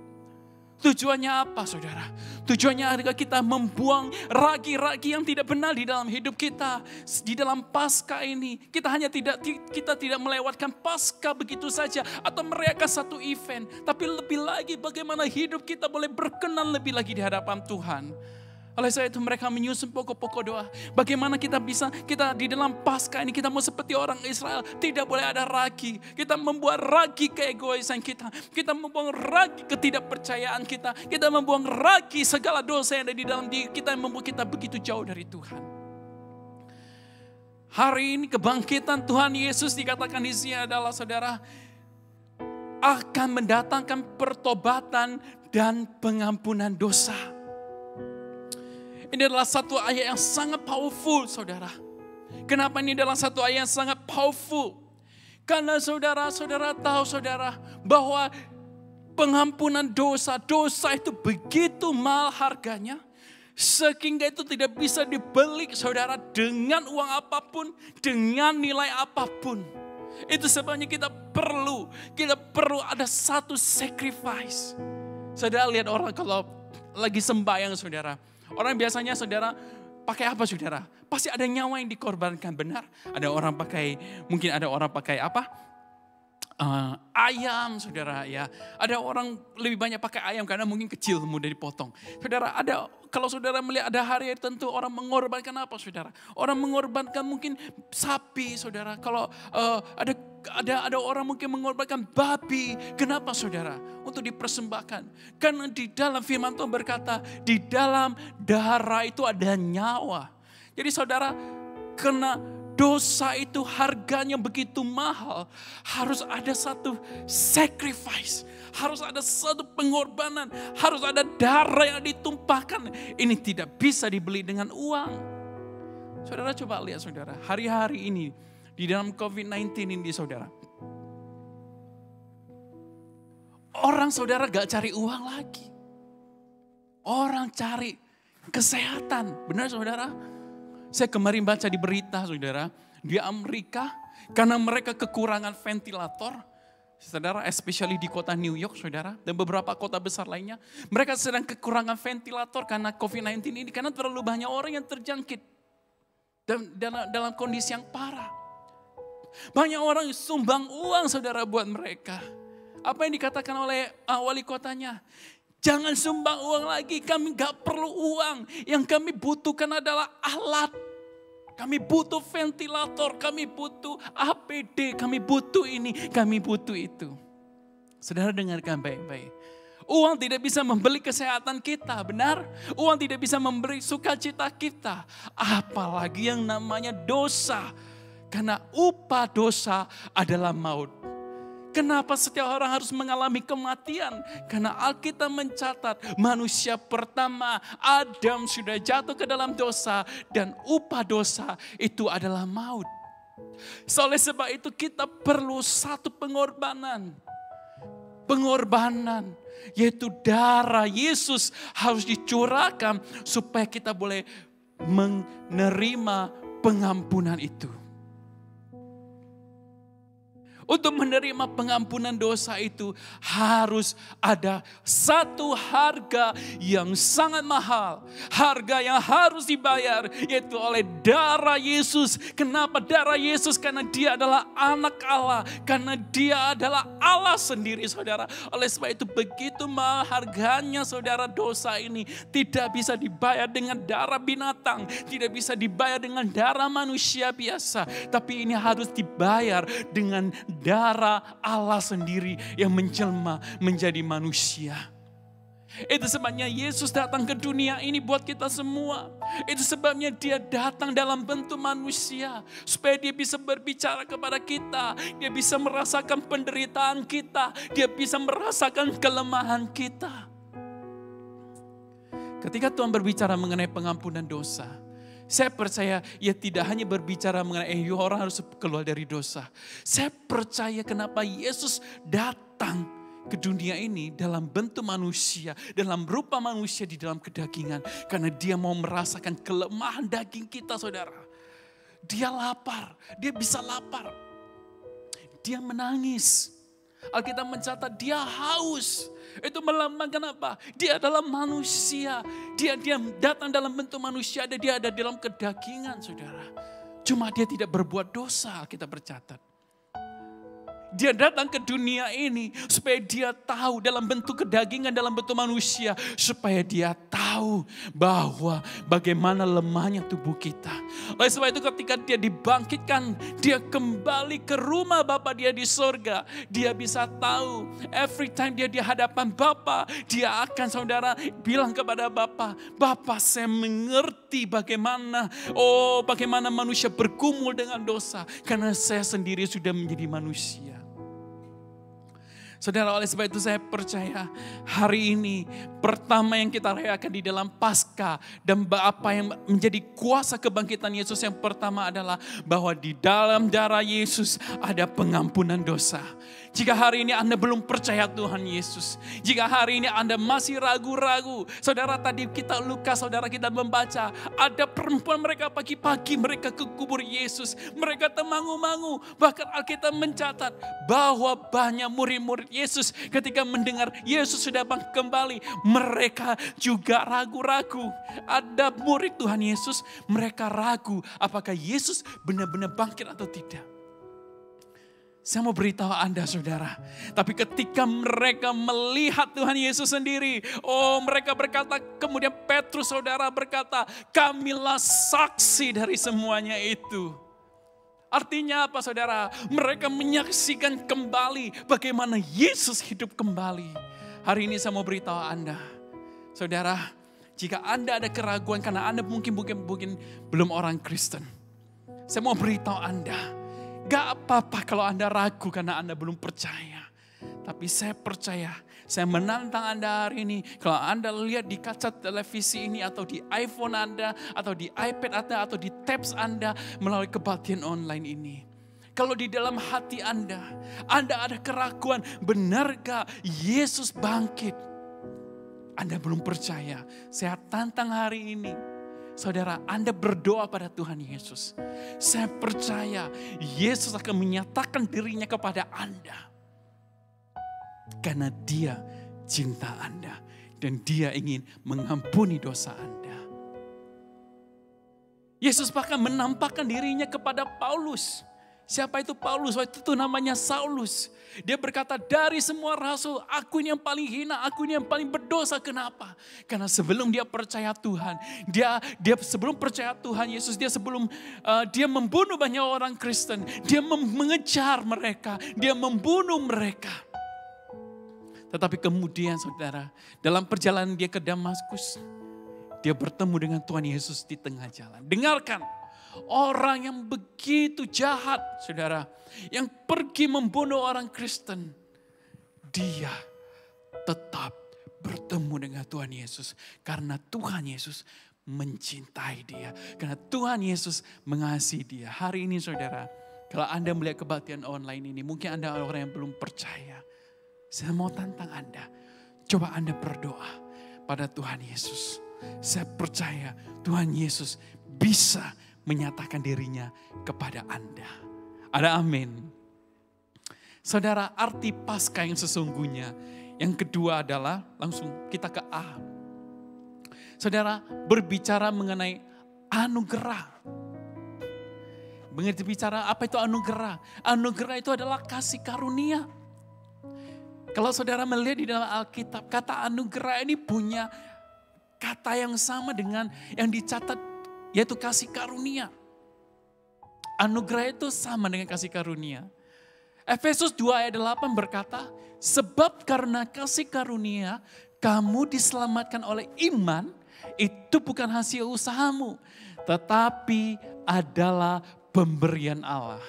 Tujuannya apa, saudara? Tujuannya adalah kita membuang ragi-ragi yang tidak benar di dalam hidup kita. Di dalam Paskah ini, kita tidak melewatkan Paskah begitu saja atau merayakan satu event, tapi lebih lagi bagaimana hidup kita boleh berkenan lebih lagi di hadapan Tuhan. Oleh sebab itu mereka menyusun pokok-pokok doa. Bagaimana kita di dalam Paskah ini kita mau seperti orang Israel. Tidak boleh ada ragi. Kita membuang ragi keegoisan kita. Kita membuang ragi ketidakpercayaan kita. Kita membuang ragi segala dosa yang ada di dalam diri kita yang membuat kita begitu jauh dari Tuhan. Hari ini kebangkitan Tuhan Yesus dikatakan di sini adalah saudara akan mendatangkan pertobatan dan pengampunan dosa. Ini adalah satu ayat yang sangat powerful saudara. Kenapa ini adalah satu ayat yang sangat powerful? Karena saudara-saudara tahu saudara bahwa pengampunan dosa itu begitu mahal harganya. Sehingga itu tidak bisa dibeli saudara dengan uang apapun, dengan nilai apapun. Itu sebabnya kita perlu ada satu sacrifice. Saudara lihat orang kalau lagi sembahyang saudara. Orang biasanya saudara pakai apa saudara? Pasti ada nyawa yang dikorbankan, benar? Mungkin ada orang pakai apa? Ayam saudara ya. Ada orang lebih banyak pakai ayam karena mungkin kecil mudah dipotong. Saudara kalau saudara melihat ada hari tentu orang mengorbankan apa saudara? Orang mengorbankan mungkin sapi saudara. Kalau ada orang mungkin mengorbankan babi. Kenapa saudara? Untuk dipersembahkan. Karena di dalam firman Tuhan berkata di dalam darah itu ada nyawa. Jadi saudara kena dosa itu harganya begitu mahal. Harus ada satu sacrifice. Harus ada satu pengorbanan. Harus ada darah yang ditumpahkan. Ini tidak bisa dibeli dengan uang. Saudara coba lihat saudara. Hari-hari ini di dalam COVID-19 ini saudara. Orang saudara gak cari uang lagi. Orang cari kesehatan. Benar saudara? Saya kemarin baca di berita saudara, di Amerika karena mereka kekurangan ventilator, saudara, especially di kota New York saudara, dan beberapa kota besar lainnya. Mereka sedang kekurangan ventilator karena COVID-19 ini, karena terlalu banyak orang yang terjangkit dalam kondisi yang parah. Banyak orang yang sumbang uang saudara buat mereka. Apa yang dikatakan oleh wali kotanya? Jangan sumbang uang lagi, kami gak perlu uang. Yang kami butuhkan adalah alat. Kami butuh ventilator, kami butuh APD, kami butuh ini, kami butuh itu. Saudara dengarkan baik-baik. Uang tidak bisa membeli kesehatan kita, benar? Uang tidak bisa memberi sukacita kita. Apalagi yang namanya dosa. Karena upah dosa adalah maut. Kenapa setiap orang harus mengalami kematian? Karena Alkitab mencatat manusia pertama Adam sudah jatuh ke dalam dosa dan upah dosa itu adalah maut. Oleh sebab itu kita perlu satu pengorbanan. Pengorbanan yaitu darah Yesus harus dicurahkan supaya kita boleh menerima pengampunan itu. Untuk menerima pengampunan dosa itu harus ada satu harga yang sangat mahal. Harga yang harus dibayar yaitu oleh darah Yesus. Kenapa darah Yesus? Karena dia adalah anak Allah. Karena dia adalah Allah sendiri saudara. Oleh sebab itu begitu mahal harganya saudara, dosa ini tidak bisa dibayar dengan darah binatang. Tidak bisa dibayar dengan darah manusia biasa. Tapi ini harus dibayar dengan darah Allah sendiri yang menjelma menjadi manusia. Itu sebabnya Yesus datang ke dunia ini buat kita semua. Itu sebabnya dia datang dalam bentuk manusia. Supaya dia bisa berbicara kepada kita. Dia bisa merasakan penderitaan kita. Dia bisa merasakan kelemahan kita. Ketika Tuhan berbicara mengenai pengampunan dosa, saya percaya ia tidak hanya berbicara mengenai orang harus keluar dari dosa. Saya percaya kenapa Yesus datang ke dunia ini dalam bentuk manusia, dalam rupa manusia di dalam kedagingan. Karena dia mau merasakan kelemahan daging kita saudara. Dia lapar, dia bisa lapar. Dia menangis. Alkitab mencatat dia haus. Itu melambangkan apa? Dia adalah manusia. Dia datang dalam bentuk manusia. Dia ada dalam kedagingan saudara. Cuma dia tidak berbuat dosa, kita bercatat. Dia datang ke dunia ini supaya dia tahu dalam bentuk kedagingan, dalam bentuk manusia. Supaya dia tahu tahu bahwa bagaimana lemahnya tubuh kita. Oleh sebab itu ketika dia dibangkitkan, dia kembali ke rumah Bapa dia di sorga. Dia bisa tahu every time dia di hadapan Bapa, dia akan saudara bilang kepada Bapa, Bapa saya mengerti bagaimana manusia bergumul dengan dosa. Karena saya sendiri sudah menjadi manusia. Saudara, oleh sebab itu saya percaya hari ini pertama yang kita rayakan di dalam Paskah dan apa yang menjadi kuasa kebangkitan Yesus yang pertama adalah bahwa di dalam darah Yesus ada pengampunan dosa. Jika hari ini Anda belum percaya Tuhan Yesus, jika hari ini Anda masih ragu-ragu, saudara tadi kita Lukas, saudara kita membaca, ada perempuan mereka pagi-pagi mereka ke kubur Yesus, mereka temangu-mangu, bahkan Alkitab mencatat bahwa banyak murid-murid Yesus ketika mendengar Yesus sudah bangkit kembali, mereka juga ragu-ragu. Ada murid Tuhan Yesus, mereka ragu apakah Yesus benar-benar bangkit atau tidak. Saya mau beritahu Anda saudara, tapi ketika mereka melihat Tuhan Yesus sendiri, mereka berkata, kemudian Petrus saudara berkata, kamilah saksi dari semuanya itu. Artinya apa saudara? Mereka menyaksikan kembali bagaimana Yesus hidup kembali. Hari ini saya mau beritahu Anda, saudara, jika Anda ada keraguan karena Anda mungkin belum orang Kristen, saya mau beritahu Anda, gak apa-apa kalau Anda ragu karena Anda belum percaya. Tapi saya percaya, saya menantang Anda hari ini. Kalau Anda lihat di kaca televisi ini atau di iPhone Anda, atau di iPad Anda, atau di tabs Anda melalui kebaktian online ini. Kalau di dalam hati Anda ada keraguan, benarkah Yesus bangkit? Anda belum percaya, saya tantang hari ini. Saudara, Anda berdoa pada Tuhan Yesus. Saya percaya Yesus akan menyatakan dirinya kepada Anda. Karena dia cinta Anda. Dan dia ingin mengampuni dosa Anda. Yesus bahkan menampakkan dirinya kepada Paulus. Siapa itu Paulus? Waktu itu namanya Saulus. Dia berkata, dari semua rasul, aku ini yang paling hina, aku ini yang paling berdosa. Kenapa? Karena sebelum dia percaya Tuhan, dia sebelum percaya Tuhan Yesus, dia membunuh banyak orang Kristen. Dia mengejar mereka, dia membunuh mereka. Tetapi kemudian saudara, dalam perjalanan dia ke Damaskus, dia bertemu dengan Tuhan Yesus di tengah jalan. Dengarkan. Orang yang begitu jahat, saudara, yang pergi membunuh orang Kristen, dia tetap bertemu dengan Tuhan Yesus. Karena Tuhan Yesus mencintai dia. Karena Tuhan Yesus mengasihi dia. Hari ini saudara, kalau Anda melihat kebaktian online ini, mungkin Anda orang yang belum percaya. Saya mau tantang Anda, coba Anda berdoa pada Tuhan Yesus. Saya percaya Tuhan Yesus bisa menyatakan dirinya kepada Anda. Ada amin. Saudara, arti Paskah yang sesungguhnya. Yang kedua adalah, langsung kita ke A. Saudara, berbicara mengenai anugerah. Berbicara apa itu anugerah? Anugerah itu adalah kasih karunia. Kalau saudara melihat di dalam Alkitab, kata anugerah ini punya kata yang sama dengan yang dicatat, yaitu kasih karunia. Anugerah itu sama dengan kasih karunia. Efesus 2 ayat 8 berkata, sebab karena kasih karunia kamu diselamatkan oleh iman, itu bukan hasil usahamu, tetapi adalah pemberian Allah.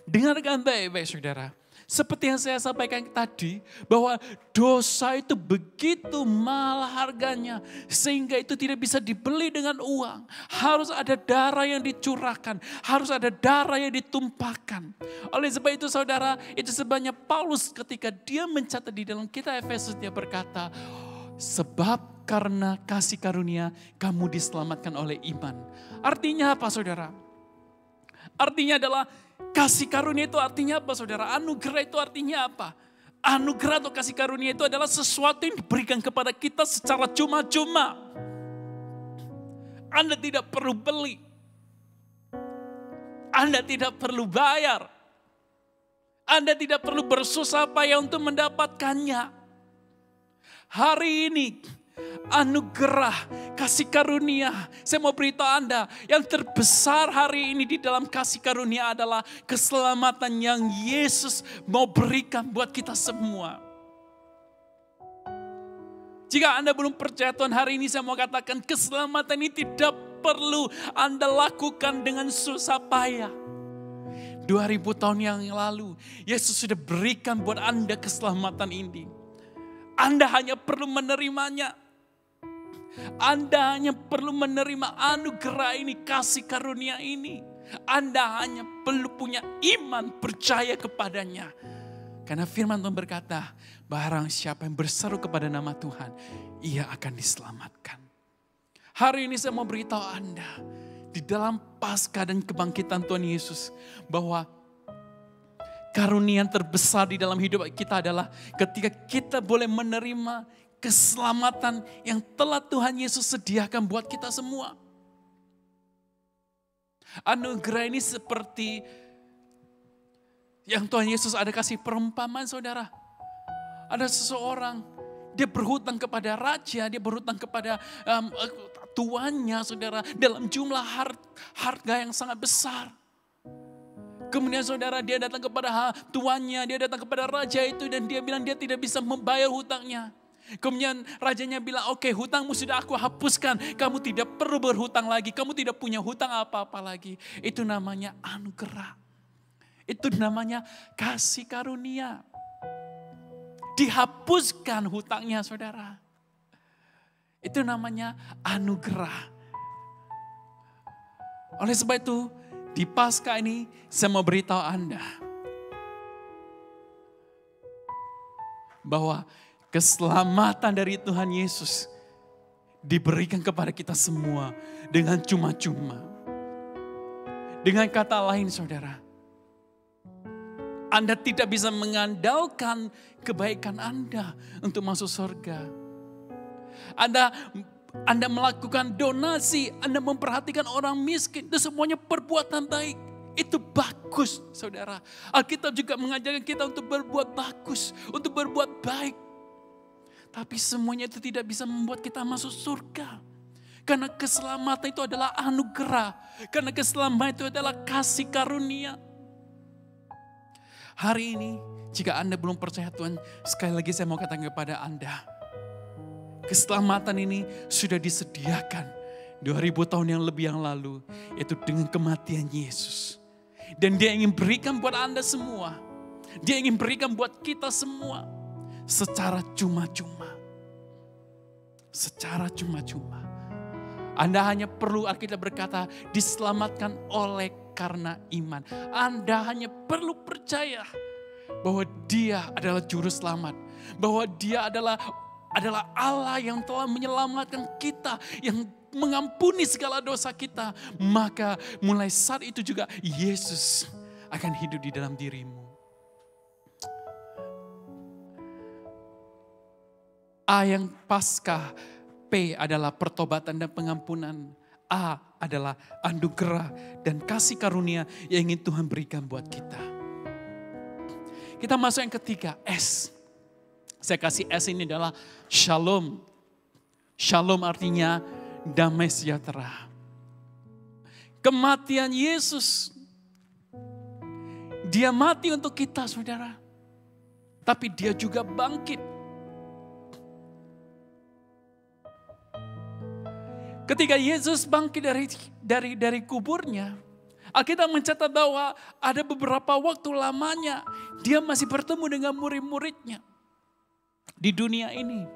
Dengarkan baik-baik saudara. Seperti yang saya sampaikan tadi, bahwa dosa itu begitu mahal harganya, sehingga itu tidak bisa dibeli dengan uang. Harus ada darah yang dicurahkan, harus ada darah yang ditumpahkan. Oleh sebab itu saudara, itu sebabnya Paulus ketika dia mencatat di dalam kitab Efesus, dia berkata, sebab karena kasih karunia kamu diselamatkan oleh iman. Artinya apa saudara? Artinya adalah kasih karunia itu artinya apa saudara? Anugerah itu artinya apa? Anugerah atau kasih karunia itu adalah sesuatu yang diberikan kepada kita secara cuma-cuma. Anda tidak perlu beli. Anda tidak perlu bayar. Anda tidak perlu bersusah payah untuk mendapatkannya. Hari ini anugerah, kasih karunia. Saya mau beritahu Anda, yang terbesar hari ini di dalam kasih karunia adalah keselamatan yang Yesus mau berikan buat kita semua. Jika Anda belum percaya Tuhan, hari ini saya mau katakan keselamatan ini tidak perlu Anda lakukan dengan susah payah. 2000 tahun yang lalu, Yesus sudah berikan buat Anda keselamatan ini. Anda hanya perlu menerimanya. Anda hanya perlu menerima anugerah ini, kasih karunia ini. Anda hanya perlu punya iman, percaya kepadanya. Karena firman Tuhan berkata, barang siapa yang berseru kepada nama Tuhan, ia akan diselamatkan. Hari ini saya mau beritahu Anda, di dalam Paskah dan kebangkitan Tuhan Yesus, bahwa karunia yang terbesar di dalam hidup kita adalah ketika kita boleh menerima keselamatan yang telah Tuhan Yesus sediakan buat kita semua. Anugerah ini seperti yang Tuhan Yesus ada kasih perumpamaan, saudara. Ada seseorang, dia berhutang kepada raja, dia berhutang kepada tuannya, saudara, dalam jumlah harga yang sangat besar. Kemudian saudara, dia datang kepada tuannya, dia datang kepada raja itu, dan dia bilang dia tidak bisa membayar hutangnya. Kemudian rajanya bilang, oke, hutangmu sudah aku hapuskan. Kamu tidak perlu berhutang lagi. Kamu tidak punya hutang apa-apa lagi. Itu namanya anugerah. Itu namanya kasih karunia. Dihapuskan hutangnya, saudara. Itu namanya anugerah. Oleh sebab itu, di Paskah ini saya mau beritahu Anda bahwa keselamatan dari Tuhan Yesus diberikan kepada kita semua dengan cuma-cuma. Dengan kata lain, saudara, Anda tidak bisa mengandalkan kebaikan Anda untuk masuk surga. Anda melakukan donasi, Anda memperhatikan orang miskin, itu semuanya perbuatan baik. Itu bagus, saudara. Alkitab juga mengajarkan kita untuk berbuat bagus, untuk berbuat baik. Tapi semuanya itu tidak bisa membuat kita masuk surga. Karena keselamatan itu adalah anugerah. Karena keselamatan itu adalah kasih karunia. Hari ini, jika Anda belum percaya Tuhan, sekali lagi saya mau katakan kepada Anda, keselamatan ini sudah disediakan 2000 tahun yang lebih yang lalu, yaitu dengan kematian Yesus. Dan dia ingin berikan buat Anda semua. Dia ingin berikan buat kita semua secara cuma-cuma. Secara cuma-cuma. Anda hanya perlu, Alkitab berkata, diselamatkan oleh karena iman. Anda hanya perlu percaya bahwa dia adalah juru selamat. Bahwa dia adalah Allah yang telah menyelamatkan kita, yang mengampuni segala dosa kita. Maka mulai saat itu juga Yesus akan hidup di dalam dirimu. A yang Paskah, P adalah pertobatan dan pengampunan. A adalah anugerah dan kasih karunia yang ingin Tuhan berikan buat kita. Kita masuk yang ketiga, S. Saya kasih S ini adalah shalom. Shalom artinya damai sejahtera. Kematian Yesus, dia mati untuk kita, saudara. Tapi dia juga bangkit. Ketika Yesus bangkit dari kuburnya, Alkitab mencatat bahwa ada beberapa waktu lamanya dia masih bertemu dengan murid-muridnya di dunia ini.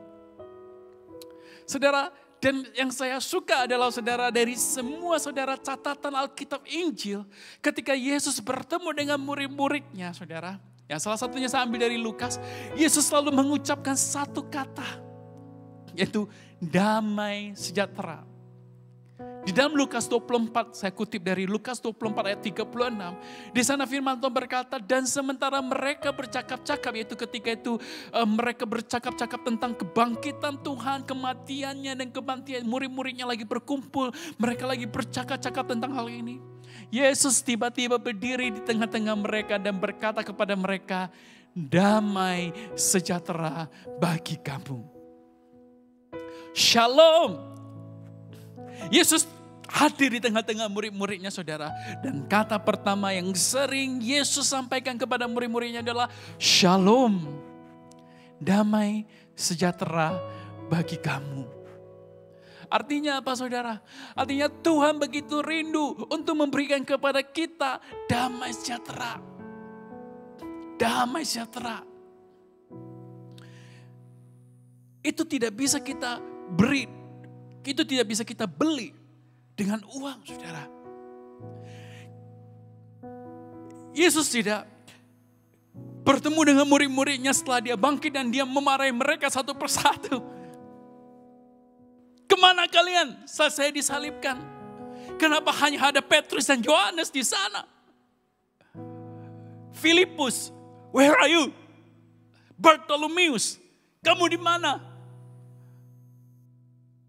Saudara, dan yang saya suka adalah saudara, dari semua saudara catatan Alkitab Injil, ketika Yesus bertemu dengan murid-muridnya, saudara, ya salah satunya saya ambil dari Lukas, Yesus selalu mengucapkan satu kata, yaitu damai sejahtera. Di dalam Lukas 24, saya kutip dari Lukas 24 ayat 36. Di sana firman Tuhan berkata, dan sementara mereka bercakap-cakap, yaitu ketika itu mereka bercakap-cakap tentang kebangkitan Tuhan, kematiannya dan kebangkitan, murid-muridnya lagi berkumpul, mereka lagi bercakap-cakap tentang hal ini. Yesus tiba-tiba berdiri di tengah-tengah mereka dan berkata kepada mereka, damai sejahtera bagi kamu. Shalom. Yesus hadir di tengah-tengah murid-muridnya saudara. Dan kata pertama yang sering Yesus sampaikan kepada murid-muridnya adalah Shalom. Damai sejahtera bagi kamu. Artinya apa saudara? Artinya Tuhan begitu rindu untuk memberikan kepada kita damai sejahtera. Damai sejahtera. Itu tidak bisa kita beri. Itu tidak bisa kita beli dengan uang saudara. Yesus tidak bertemu dengan murid-muridnya setelah dia bangkit dan dia memarahi mereka satu persatu. Kemana kalian? Saya disalibkan. Kenapa hanya ada Petrus dan Yohanes di sana? Filipus, where are you? Bartholomeus, kamu di mana?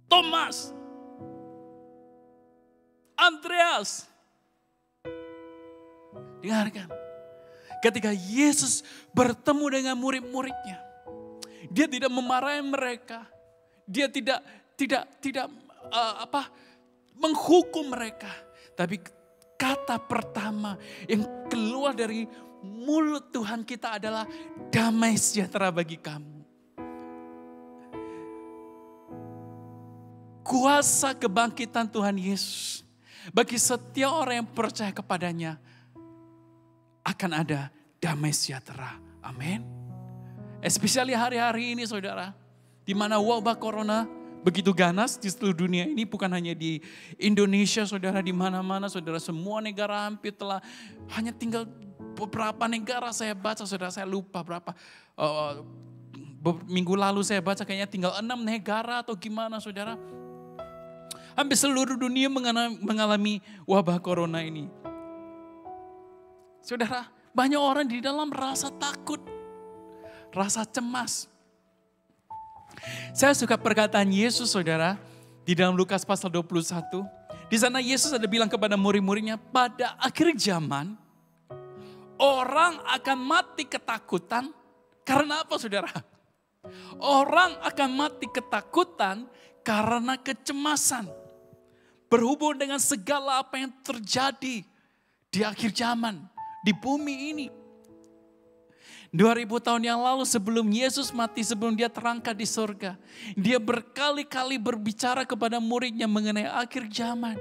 Thomas, Andreas. Dengarkan. Ketika Yesus bertemu dengan murid-muridnya, dia tidak memarahi mereka. Dia tidak menghukum mereka. Tapi kata pertama yang keluar dari mulut Tuhan kita adalah damai sejahtera bagi kamu. Kuasa kebangkitan Tuhan Yesus bagi setiap orang yang percaya kepadanya akan ada damai sejahtera. Amin. Especially hari-hari ini saudara, di mana wabah corona begitu ganas di seluruh dunia ini, bukan hanya di Indonesia saudara, di mana-mana saudara, semua negara hampir telah, hanya tinggal beberapa negara saya baca saudara, saya lupa berapa, minggu lalu saya baca kayaknya tinggal 6 negara atau gimana saudara. Hampir seluruh dunia mengalami wabah corona ini. Saudara, banyak orang di dalam rasa takut, rasa cemas. Saya suka perkataan Yesus saudara di dalam Lukas pasal 21. Di sana Yesus ada bilang kepada murid-muridnya, pada akhir zaman orang akan mati ketakutan. Karena apa saudara? Orang akan mati ketakutan karena kecemasan. Berhubung dengan segala apa yang terjadi di akhir zaman, di bumi ini. 2000 tahun yang lalu sebelum Yesus mati, sebelum dia terangkat di surga, dia berkali-kali berbicara kepada muridnya mengenai akhir zaman.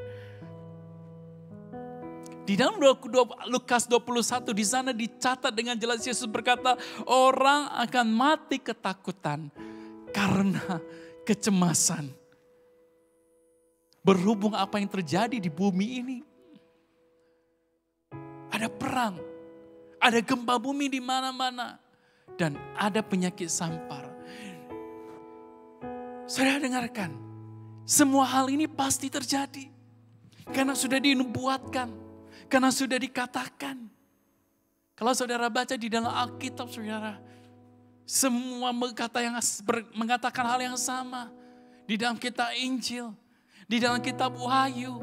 Di dalam Lukas 21 di sana dicatat dengan jelas Yesus berkata, orang akan mati ketakutan karena kecemasan. Berhubung apa yang terjadi di bumi ini. Ada perang. Ada gempa bumi di mana-mana. Dan ada penyakit sampar. Saudara dengarkan. Semua hal ini pasti terjadi. Karena sudah dinubuatkan. Karena sudah dikatakan. Kalau saudara baca di dalam Alkitab saudara. Semua mengatakan hal yang sama. Di dalam kitab Injil. Di dalam kitab Wahyu.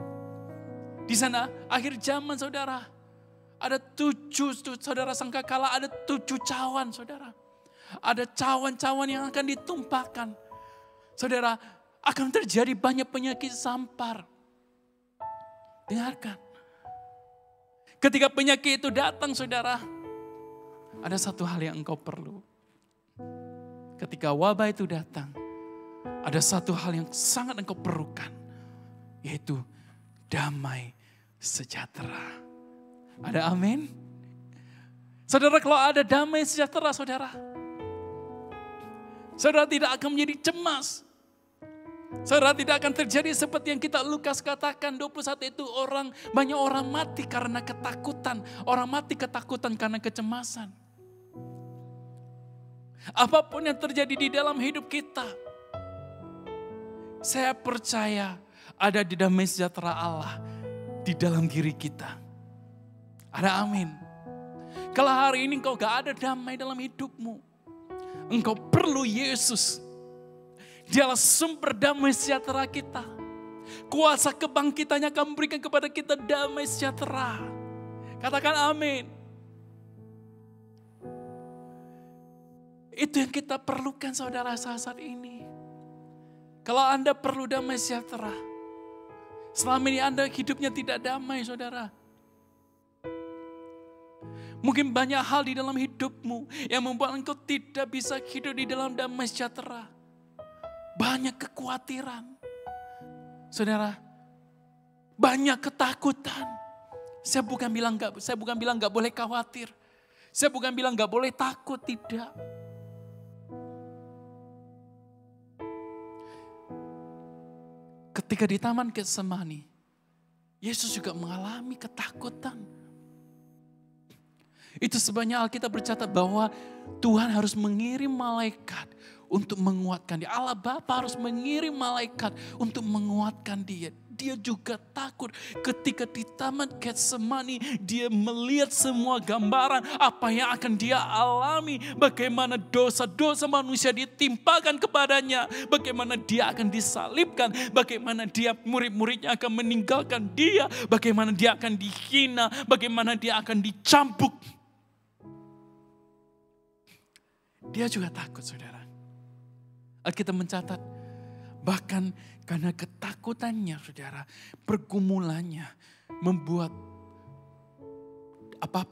Di sana akhir zaman saudara. Ada 7, saudara sangkakala ada 7 cawan saudara. Ada cawan-cawan yang akan ditumpahkan. Saudara, akan terjadi banyak penyakit sampar. Dengarkan. Ketika penyakit itu datang saudara, ada satu hal yang engkau perlu. Ketika wabah itu datang, ada satu hal yang sangat engkau perlukan. Yaitu damai sejahtera. Ada amin? Saudara, kalau ada damai sejahtera saudara, saudara tidak akan menjadi cemas. Saudara tidak akan terjadi seperti yang kita Lukas katakan 21 itu banyak orang mati karena ketakutan. Orang mati ketakutan karena kecemasan. Apapun yang terjadi di dalam hidup kita, saya percaya ada di damai sejahtera Allah di dalam diri kita. Ada amin. Kalau hari ini engkau gak ada damai dalam hidupmu, engkau perlu Yesus. Dialah sumber damai sejahtera kita. Kuasa kebangkitannya akan memberikan kepada kita damai sejahtera. Katakan amin. Itu yang kita perlukan saudara saat ini. Kalau Anda perlu damai sejahtera, selama ini Anda hidupnya tidak damai, saudara. Mungkin banyak hal di dalam hidupmu yang membuat engkau tidak bisa hidup di dalam damai sejahtera. Banyak kekhawatiran. Saudara, banyak ketakutan. Saya bukan bilang nggak boleh khawatir. Saya bukan bilang nggak boleh takut, tidak. Ketika di Taman Getsemani, Yesus juga mengalami ketakutan. Itu sebabnya Alkitab bercatat bahwa Tuhan harus mengirim malaikat untuk menguatkan dia. Allah Bapa harus mengirim malaikat untuk menguatkan dia. Dia juga takut ketika di Taman Getsemani dia melihat semua gambaran apa yang akan dia alami. Bagaimana dosa-dosa manusia ditimpakan kepadanya. Bagaimana dia akan disalibkan. Bagaimana dia murid-muridnya akan meninggalkan dia. Bagaimana dia akan dihina. Bagaimana dia akan dicambuk. Dia juga takut, saudara. Alkitab mencatat, bahkan karena ketakutannya, saudara, pergumulannya membuat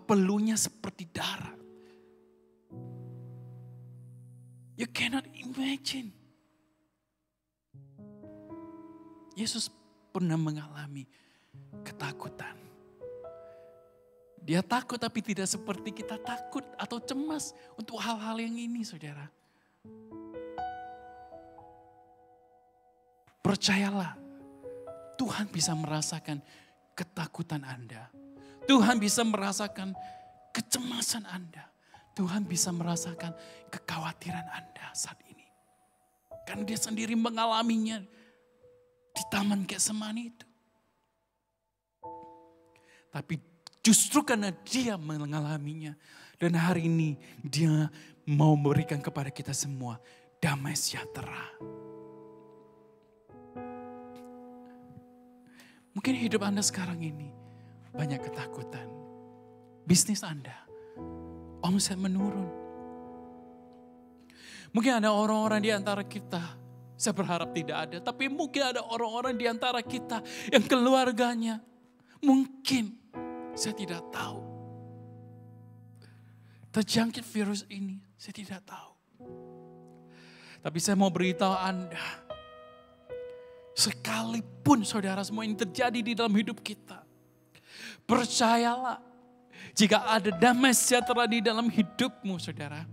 peluhnya seperti darah. You cannot imagine. Yesus pernah mengalami ketakutan. Dia takut tapi tidak seperti kita takut atau cemas untuk hal-hal yang ini, saudara. Percayalah, Tuhan bisa merasakan ketakutan Anda. Tuhan bisa merasakan kecemasan Anda. Tuhan bisa merasakan kekhawatiran Anda saat ini. Karena dia sendiri mengalaminya di Taman Getsemani itu. Tapi justru karena dia mengalaminya. Dan hari ini dia mau memberikan kepada kita semua damai sejahtera. Mungkin hidup Anda sekarang ini banyak ketakutan. Bisnis Anda, omset menurun. Mungkin ada orang-orang di antara kita, saya berharap tidak ada. Tapi mungkin ada orang-orang di antara kita yang keluarganya mungkin, saya tidak tahu, terjangkit virus ini, saya tidak tahu. Tapi saya mau beritahu Anda, sekalipun saudara semua ini terjadi di dalam hidup kita, percayalah, jika ada damai sejahtera di dalam hidupmu, saudara.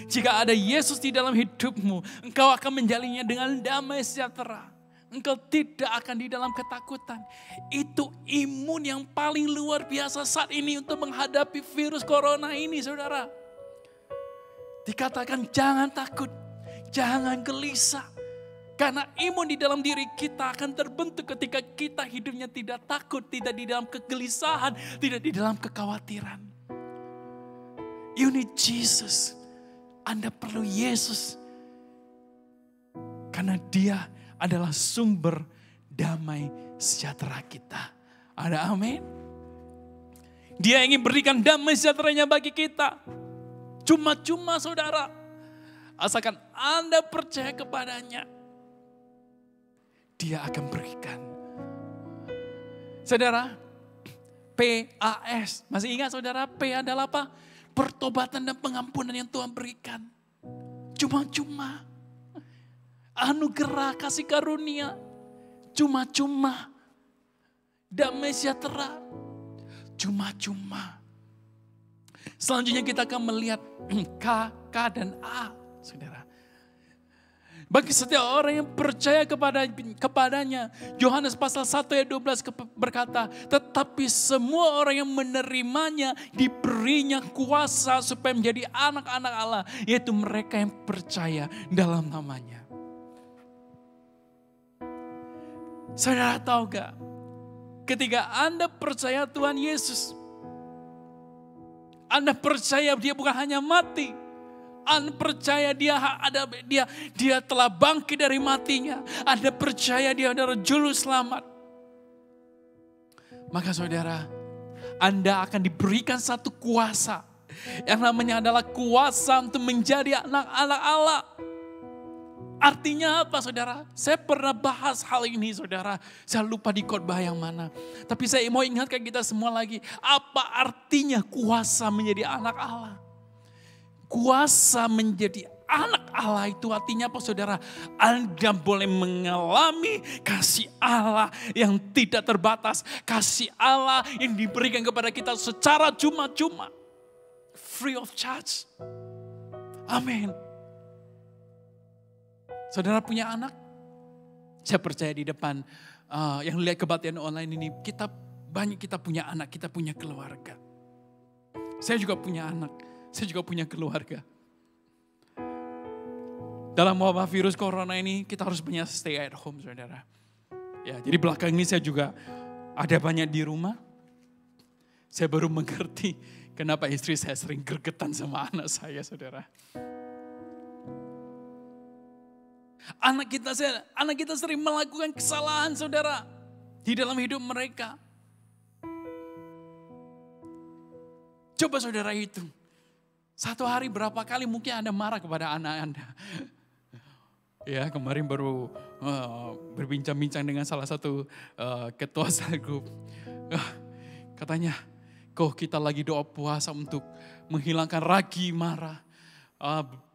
Jika ada Yesus di dalam hidupmu, engkau akan menjalinnya dengan damai sejahtera. Engkau tidak akan di dalam ketakutan. Itu imun yang paling luar biasa saat ini untuk menghadapi virus corona ini, saudara. Dikatakan jangan takut, jangan gelisah. Karena imun di dalam diri kita akan terbentuk ketika kita hidupnya tidak takut, tidak di dalam kegelisahan, tidak di dalam kekhawatiran. You need Jesus. Anda perlu Yesus. Karena dia adalah sumber damai sejahtera kita. Ada amin? Dia ingin berikan damai sejahteranya bagi kita. Cuma-cuma saudara. Asalkan Anda percaya kepadanya. Dia akan berikan. Saudara, PAS. Masih ingat saudara, P adalah apa? Pertobatan dan pengampunan yang Tuhan berikan. Cuma-cuma. Anugerah kasih karunia. Cuma-cuma. Damai sejahtera. Cuma-cuma. Selanjutnya kita akan melihat K, K dan A. Saudara. Bagi setiap orang yang percaya kepadanya. Yohanes pasal 1 ayat 12 berkata. Tetapi semua orang yang menerimanya diberinya kuasa supaya menjadi anak-anak Allah. Yaitu mereka yang percaya dalam namanya. Saudara tahu gak? Ketika Anda percaya Tuhan Yesus. Anda percaya dia bukan hanya mati. Anda percaya dia telah bangkit dari matinya. Anda percaya dia adalah juru selamat. Maka saudara, Anda akan diberikan satu kuasa. Yang namanya adalah kuasa untuk menjadi anak-anak Allah. Artinya apa saudara? Saya pernah bahas hal ini saudara. Saya lupa di khotbah yang mana. Tapi saya mau ingatkan kita semua lagi. Apa artinya kuasa menjadi anak Allah? Kuasa menjadi anak Allah itu artinya apa saudara? Anda boleh mengalami kasih Allah yang tidak terbatas. Kasih Allah yang diberikan kepada kita secara cuma-cuma. Free of charge. Amin. Saudara punya anak? Saya percaya di depan yang lihat kebaktian online ini, kita punya anak, kita punya keluarga. Saya juga punya anak, saya juga punya keluarga. Dalam wabah virus corona ini kita harus punya stay at home saudara. Ya, jadi belakang ini saya juga ada banyak di rumah. Saya baru mengerti kenapa istri saya sering gregetan sama anak saya saudara. Anak kita sering melakukan kesalahan saudara di dalam hidup mereka. Coba saudara hitung. Satu hari berapa kali mungkin Anda marah kepada anak Anda. Ya kemarin baru berbincang-bincang dengan salah satu ketua cell group. Katanya, kok kita lagi doa puasa untuk menghilangkan ragi marah.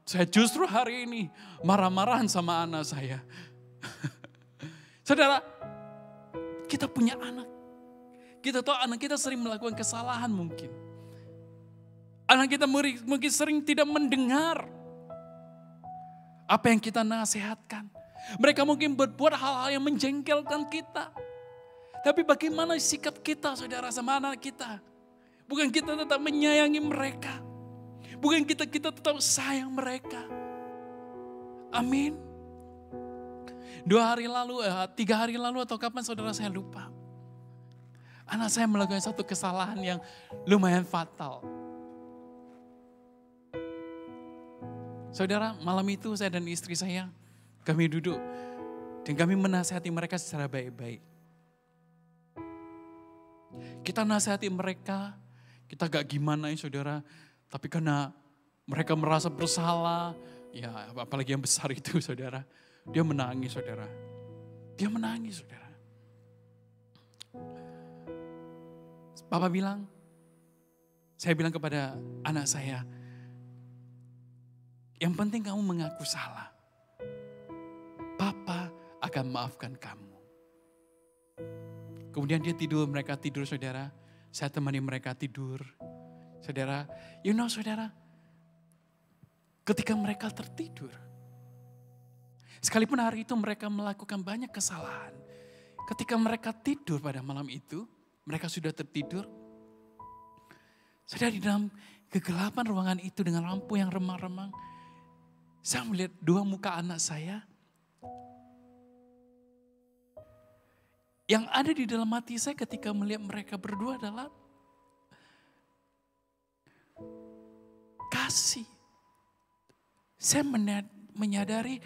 Saya justru hari ini marah-marahan sama anak saya. Saudara, kita punya anak. Kita tahu anak kita sering melakukan kesalahan mungkin. Anak kita mungkin sering tidak mendengar apa yang kita nasihatkan. Mereka mungkin berbuat hal-hal yang menjengkelkan kita. Tapi bagaimana sikap kita saudara sama anak kita? Bukan kita tetap menyayangi mereka. Bukan kita tetap sayang mereka. Amin. 3 hari lalu atau kapan saudara saya lupa. Anak saya melakukan satu kesalahan yang lumayan fatal. Saudara, malam itu saya dan istri saya, kami duduk dan kami menasihati mereka secara baik-baik. Kita nasihati mereka, kita gak gimana ya saudara, tapi karena mereka merasa bersalah, ya apalagi yang besar itu saudara, dia menangis saudara. Dia menangis saudara. Papa bilang, saya bilang kepada anak saya, yang penting kamu mengaku salah. Papa akan maafkan kamu. Kemudian dia tidur, mereka tidur saudara. Saya temani mereka tidur. Saudara, saudara, ketika mereka tertidur. Sekalipun hari itu mereka melakukan banyak kesalahan. Ketika mereka tidur pada malam itu, mereka sudah tertidur. Saudara, di dalam kegelapan ruangan itu dengan lampu yang remang-remang. Saya melihat 2 muka anak saya. Yang ada di dalam hati saya ketika melihat mereka berdua adalah kasih. Saya menyadari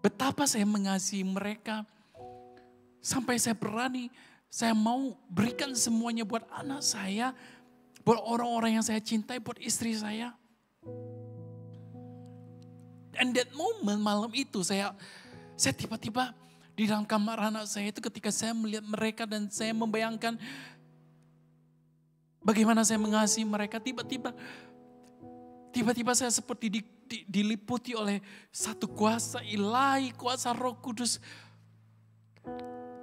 betapa saya mengasihi mereka. Sampai saya berani, saya mau berikan semuanya buat anak saya. Buat orang-orang yang saya cintai, buat istri saya. And that moment malam itu saya tiba-tiba di dalam kamar anak saya itu ketika saya melihat mereka dan saya membayangkan bagaimana saya mengasihi mereka. Tiba-tiba saya seperti diliputi oleh satu kuasa ilahi, kuasa Roh Kudus.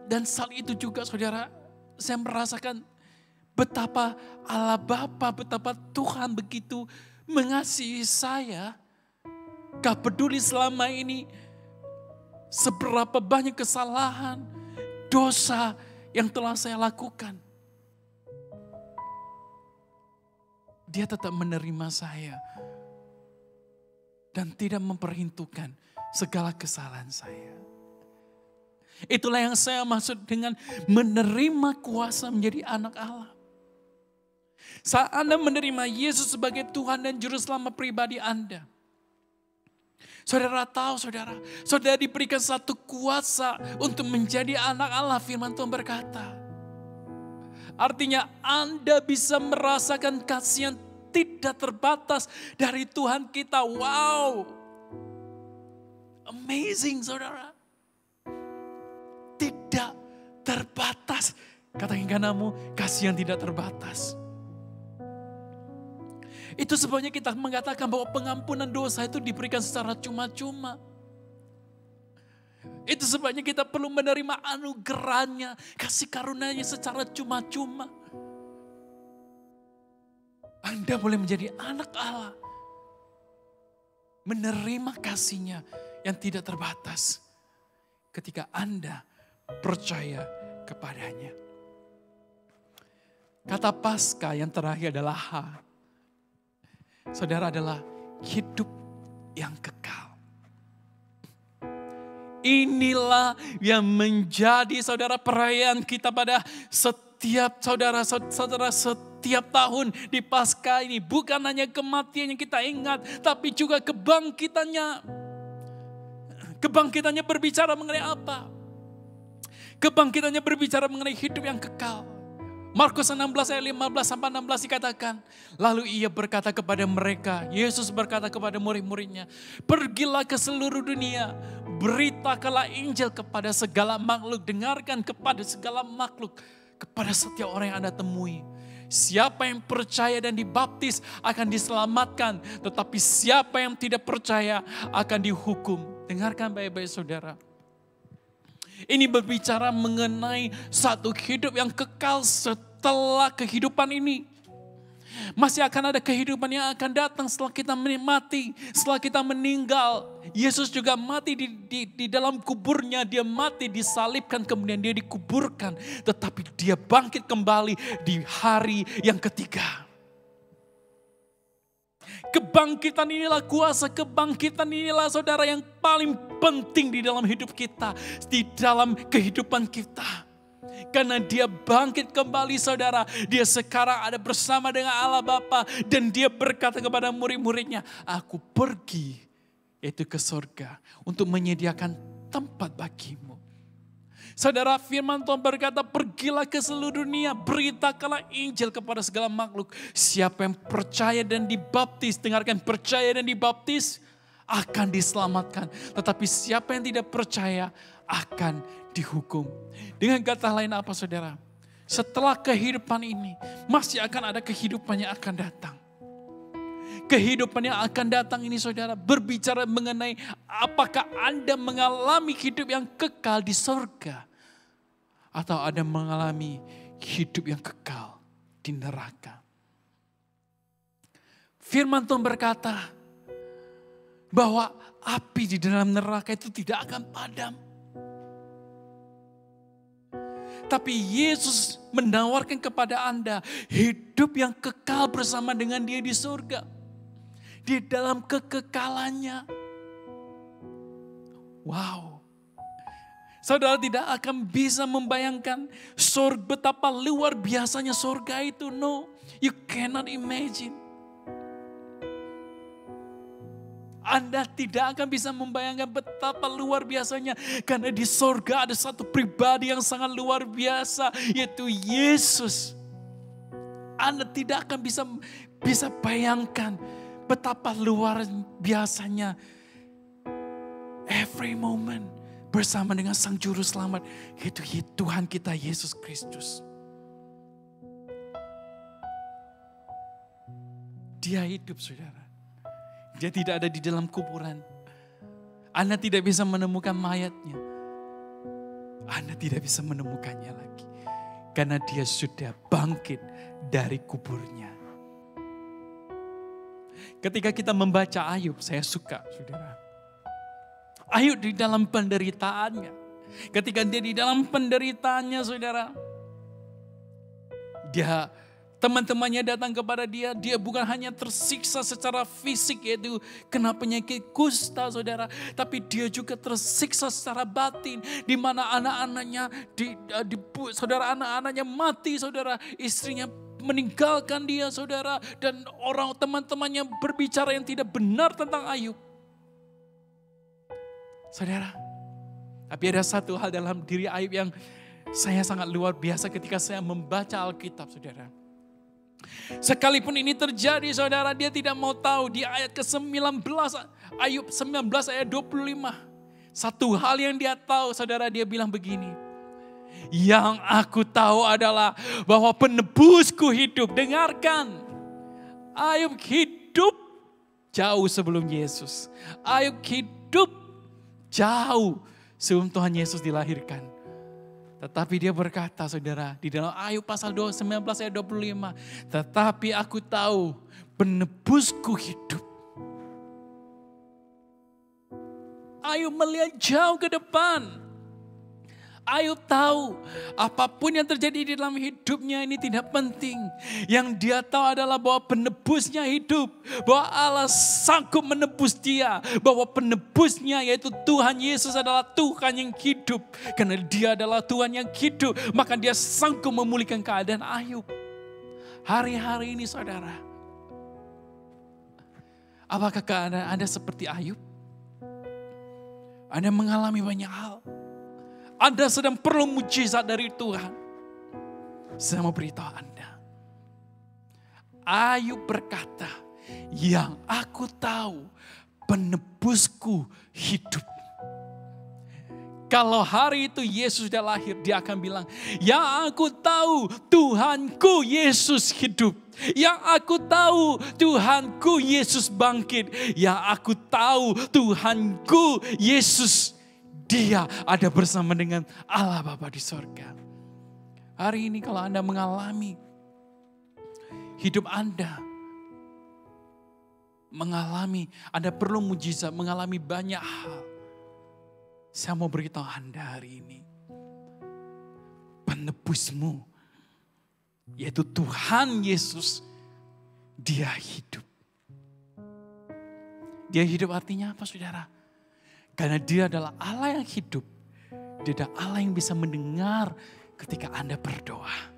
Dan saat itu juga saudara, saya merasakan betapa Allah Bapa, betapa Tuhan begitu mengasihi saya. Gak peduli selama ini seberapa banyak kesalahan, dosa yang telah saya lakukan. Dia tetap menerima saya. Dan tidak memperhitungkan segala kesalahan saya. Itulah yang saya maksud dengan menerima kuasa menjadi anak Allah. Saat Anda menerima Yesus sebagai Tuhan dan Juru Selamat pribadi Anda. Saudara tahu saudara diberikan satu kuasa untuk menjadi anak Allah. Firman Tuhan berkata. Artinya Anda bisa merasakan kasih yang tidak terbatas dari Tuhan kita. Wow. Amazing saudara. Tidak terbatas. Katakan kanamu, kasih yang tidak terbatas. Itu sebabnya kita mengatakan bahwa pengampunan dosa itu diberikan secara cuma-cuma. Itu sebabnya kita perlu menerima anugerahnya, kasih karunia-Nya secara cuma-cuma. Anda boleh menjadi anak Allah. Menerima kasih-Nya yang tidak terbatas. Ketika Anda percaya kepadanya. Kata pasca yang terakhir adalah H. Saudara, adalah hidup yang kekal. Inilah yang menjadi saudara perayaan kita pada setiap saudara setiap tahun di Paskah ini. Bukan hanya kematian yang kita ingat, tapi juga kebangkitannya. Kebangkitannya berbicara mengenai apa? Kebangkitannya berbicara mengenai hidup yang kekal. Markus 16 ayat 15-16 dikatakan. Lalu ia berkata kepada mereka, Yesus berkata kepada murid-muridnya, pergilah ke seluruh dunia, beritakanlah Injil kepada segala makhluk, dengarkan kepada segala makhluk, kepada setiap orang yang Anda temui. Siapa yang percaya dan dibaptis akan diselamatkan, tetapi siapa yang tidak percaya akan dihukum. Dengarkan baik-baik saudara. Ini berbicara mengenai satu hidup yang kekal setelah kehidupan ini. Masih akan ada kehidupan yang akan datang setelah kita mati, setelah kita meninggal. Yesus juga mati di dalam kuburnya, dia mati disalibkan kemudian dia dikuburkan. Tetapi dia bangkit kembali di hari yang ketiga. Kebangkitan inilah kuasa, kebangkitan inilah saudara yang paling penting di dalam hidup kita, di dalam kehidupan kita. Karena dia bangkit kembali saudara, dia sekarang ada bersama dengan Allah Bapa dan dia berkata kepada murid-muridnya, aku pergi yaitu ke surga untuk menyediakan tempat bagimu. Saudara, firman Tuhan berkata, pergilah ke seluruh dunia, beritakanlah Injil kepada segala makhluk. Siapa yang percaya dan dibaptis, dengarkan, percaya dan dibaptis akan diselamatkan. Tetapi siapa yang tidak percaya akan dihukum. Dengan kata lain apa saudara? Setelah kehidupan ini, masih akan ada kehidupan yang akan datang. Kehidupan yang akan datang ini saudara berbicara mengenai apakah Anda mengalami hidup yang kekal di surga. Atau Anda mengalami hidup yang kekal di neraka. Firman Tuhan berkata bahwa api di dalam neraka itu tidak akan padam. Tapi Yesus menawarkan kepada Anda hidup yang kekal bersama dengan dia di surga. Di dalam kekekalannya. Wow. Saudara tidak akan bisa membayangkan surga, betapa luar biasanya surga itu. No, you cannot imagine. Anda tidak akan bisa membayangkan betapa luar biasanya. Karena di surga ada satu pribadi yang sangat luar biasa, yaitu Yesus. Anda tidak akan bisa bayangkan betapa luar biasanya every moment bersama dengan Sang Juru Selamat, yaitu Tuhan kita Yesus Kristus. Dia hidup saudara. Dia tidak ada di dalam kuburan. Anda tidak bisa menemukan mayatnya. Anda tidak bisa menemukannya lagi. Karena dia sudah bangkit dari kuburnya. Ketika kita membaca Ayub, saya suka saudara. Ayub di dalam penderitaannya. Ketika dia di dalam penderitaannya saudara. Teman-temannya datang kepada dia. Dia bukan hanya tersiksa secara fisik yaitu kena penyakit kusta saudara. Tapi dia juga tersiksa secara batin. Di mana anak-anaknya, saudara anak-anaknya mati saudara. Istrinya meninggalkan dia saudara. Dan orang teman-temannya berbicara yang tidak benar tentang Ayub. Saudara. Tapi ada satu hal dalam diri Ayub yang saya sangat luar biasa ketika saya membaca Alkitab saudara. Sekalipun ini terjadi saudara, dia tidak mau tahu. Di ayat ke-19, Ayub 19 ayat 25. Satu hal yang dia tahu, saudara, dia bilang begini. Yang aku tahu adalah bahwa penebusku hidup. Dengarkan. Ayub hidup jauh sebelum Yesus. Ayub hidup jauh sebelum Tuhan Yesus dilahirkan. Tetapi dia berkata, saudara, di dalam Ayub pasal 19 ayat 25. Tetapi aku tahu penebusku hidup. Ayub melihat jauh ke depan. Ayub tahu apapun yang terjadi di dalam hidupnya ini tidak penting. Yang dia tahu adalah bahwa penebusnya hidup. Bahwa Allah sanggup menebus dia. Bahwa penebusnya yaitu Tuhan Yesus adalah Tuhan yang hidup. Karena dia adalah Tuhan yang hidup. Maka dia sanggup memulihkan keadaan Ayub. Hari-hari ini saudara. Apakah keadaan Anda seperti Ayub? Anda mengalami banyak hal. Anda sedang perlu mujizat dari Tuhan. Saya mau beritahu Anda. Ayub berkata, yang aku tahu penebusku hidup. Kalau hari itu Yesus sudah lahir, dia akan bilang, yang aku tahu Tuhanku Yesus hidup. Yang aku tahu Tuhanku Yesus bangkit. Yang aku tahu Tuhanku Yesus, dia ada bersama dengan Allah Bapa di sorga. Hari ini kalau Anda mengalami hidup Anda, Anda perlu mujizat, mengalami banyak hal. Saya mau beritahu Anda hari ini, penebusmu, yaitu Tuhan Yesus, dia hidup. Dia hidup artinya apa, saudara? Karena dia adalah Allah yang hidup. Dia adalah Allah yang bisa mendengar ketika Anda berdoa.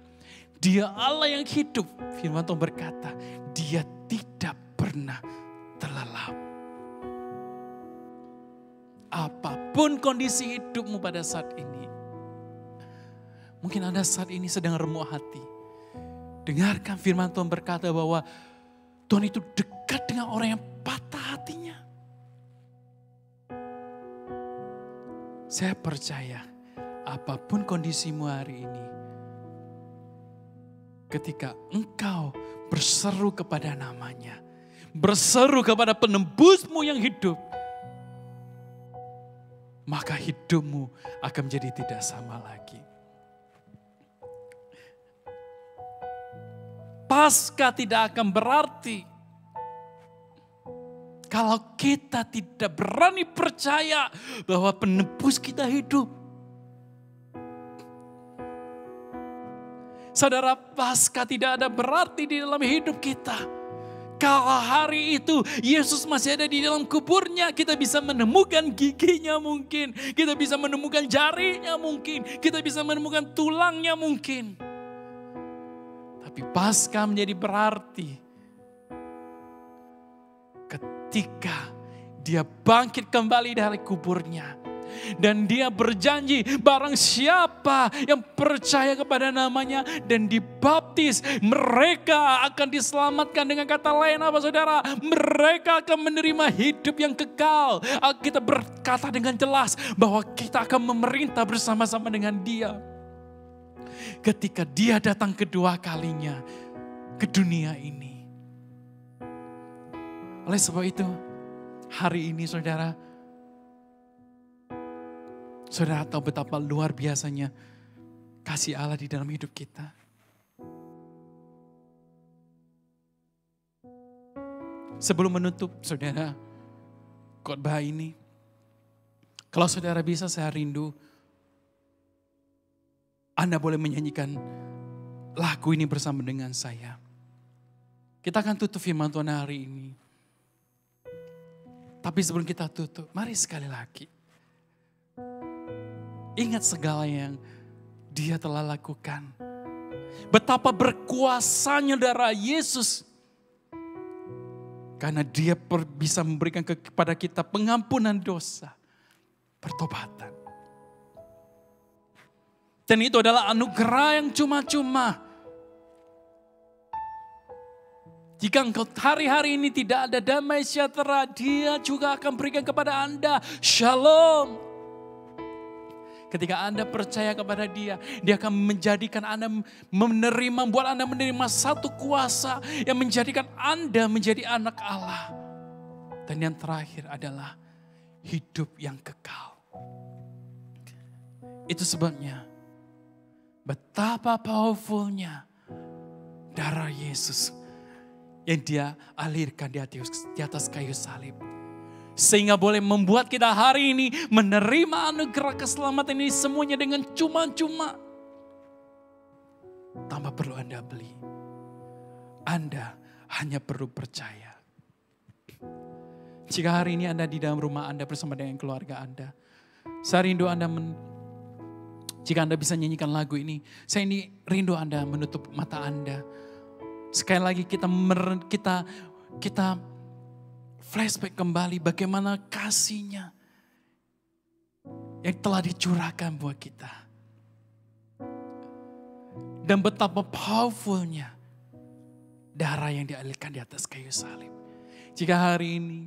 Dia Allah yang hidup. Firman Tuhan berkata, dia tidak pernah terlelap. Apapun kondisi hidupmu pada saat ini. Mungkin Anda saat ini sedang remuk hati. Dengarkan firman Tuhan berkata bahwa Tuhan itu dekat dengan orang yang patah hatinya. Saya percaya apapun kondisimu hari ini, ketika engkau berseru kepada namanya, berseru kepada penebusmu yang hidup, maka hidupmu akan menjadi tidak sama lagi. Paskah tidak akan berarti kalau kita tidak berani percaya bahwa penebus kita hidup. Saudara, Paskah tidak ada berarti di dalam hidup kita. Kalau hari itu Yesus masih ada di dalam kuburnya, kita bisa menemukan giginya mungkin. Kita bisa menemukan jarinya mungkin. Kita bisa menemukan tulangnya mungkin. Tapi Paskah menjadi berarti ketika dia bangkit kembali dari kuburnya. Dan dia berjanji barang siapa yang percaya kepada namanya dan dibaptis, mereka akan diselamatkan. Dengan kata lain apa saudara? Mereka akan menerima hidup yang kekal. Kita berkata dengan jelas bahwa kita akan memerintah bersama-sama dengan dia. Ketika dia datang kedua kalinya ke dunia ini. Oleh sebab itu, hari ini saudara tahu betapa luar biasanya kasih Allah di dalam hidup kita. Sebelum menutup saudara khotbah ini, kalau saudara bisa, saya rindu Anda boleh menyanyikan lagu ini bersama dengan saya. Kita akan tutup firman Tuhan hari ini. Tapi sebelum kita tutup, mari sekali lagi. Ingat segala yang dia telah lakukan. Betapa berkuasanya darah Yesus. Karena dia bisa memberikan kepada kita pengampunan dosa. Pertobatan. Dan itu adalah anugerah yang cuma-cuma. Jika engkau hari-hari ini tidak ada damai sejahtera, dia juga akan berikan kepada Anda shalom. Ketika Anda percaya kepada Dia, Dia akan menjadikan Anda membuat Anda menerima satu kuasa yang menjadikan Anda menjadi anak Allah. Dan yang terakhir adalah hidup yang kekal. Itu sebabnya betapa powerfulnya darah Yesus yang Dia alirkan di atas kayu salib. Sehingga boleh membuat kita hari ini menerima anugerah keselamatan ini semuanya dengan cuma-cuma. Tanpa perlu Anda beli. Anda hanya perlu percaya. Jika hari ini Anda di dalam rumah Anda bersama dengan keluarga Anda. Saya rindu Anda, jika Anda bisa nyanyikan lagu ini. Saya ini rindu Anda menutup mata Anda. Sekali lagi kita flashback kembali bagaimana kasih-Nya yang telah dicurahkan buat kita. Dan betapa powerfulnya darah yang dialirkan di atas kayu salib. Jika hari ini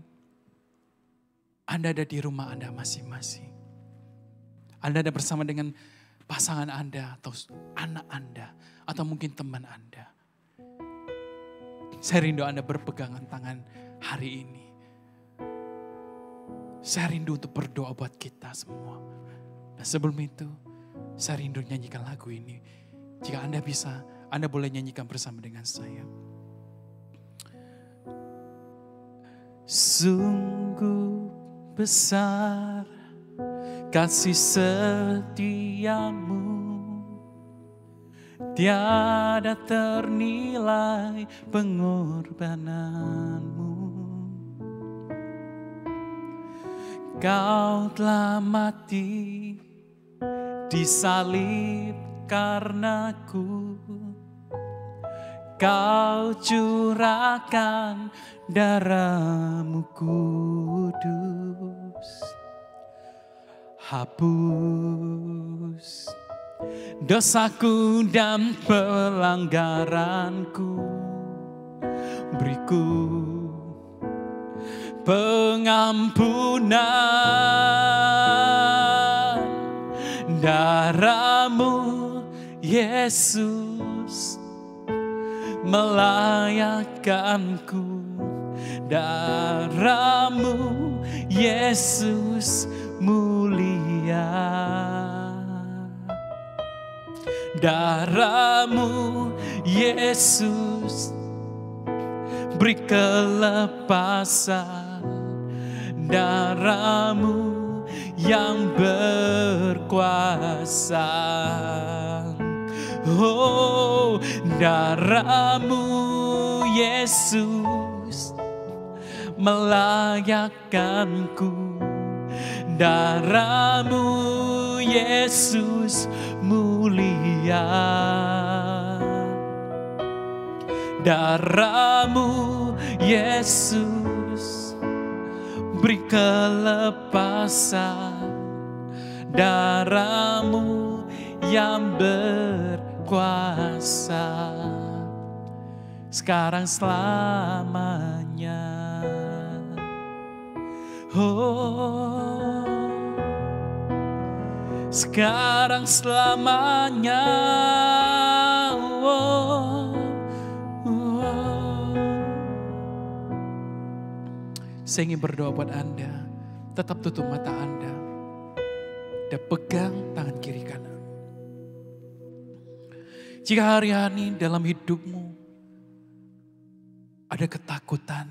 Anda ada di rumah Anda masing-masing. Anda ada bersama dengan pasangan Anda atau anak Anda atau mungkin teman Anda. Saya rindu Anda berpegangan tangan hari ini. Saya rindu untuk berdoa buat kita semua. Dan sebelum itu, saya rindu nyanyikan lagu ini. Jika Anda bisa, Anda boleh nyanyikan bersama dengan saya. Sungguh besar kasih setiamu, tiada ternilai pengorbananmu. Kau telah mati disalib karenaku. Kau curahkan darah-Mu kudus. Hapus dosaku dan pelanggaranku. Beriku pengampunan. Darah-Mu Yesus melayakkanku. Darah-Mu Yesus mulia. Darah-Mu Yesus beri kelepasan. Darah-Mu yang berkuasa. Oh, darah-Mu Yesus melayakkanku. Darah-Mu Yesus mulia. Darah-Mu Yesus beri kelepasan. Darah-Mu yang berkuasa sekarang selamanya. Oh, sekarang selamanya. Oh, oh. Saya ingin berdoa buat Anda. Tetap tutup mata Anda dan pegang tangan kiri kanan. Jika hari-hari dalam hidupmu ada ketakutan,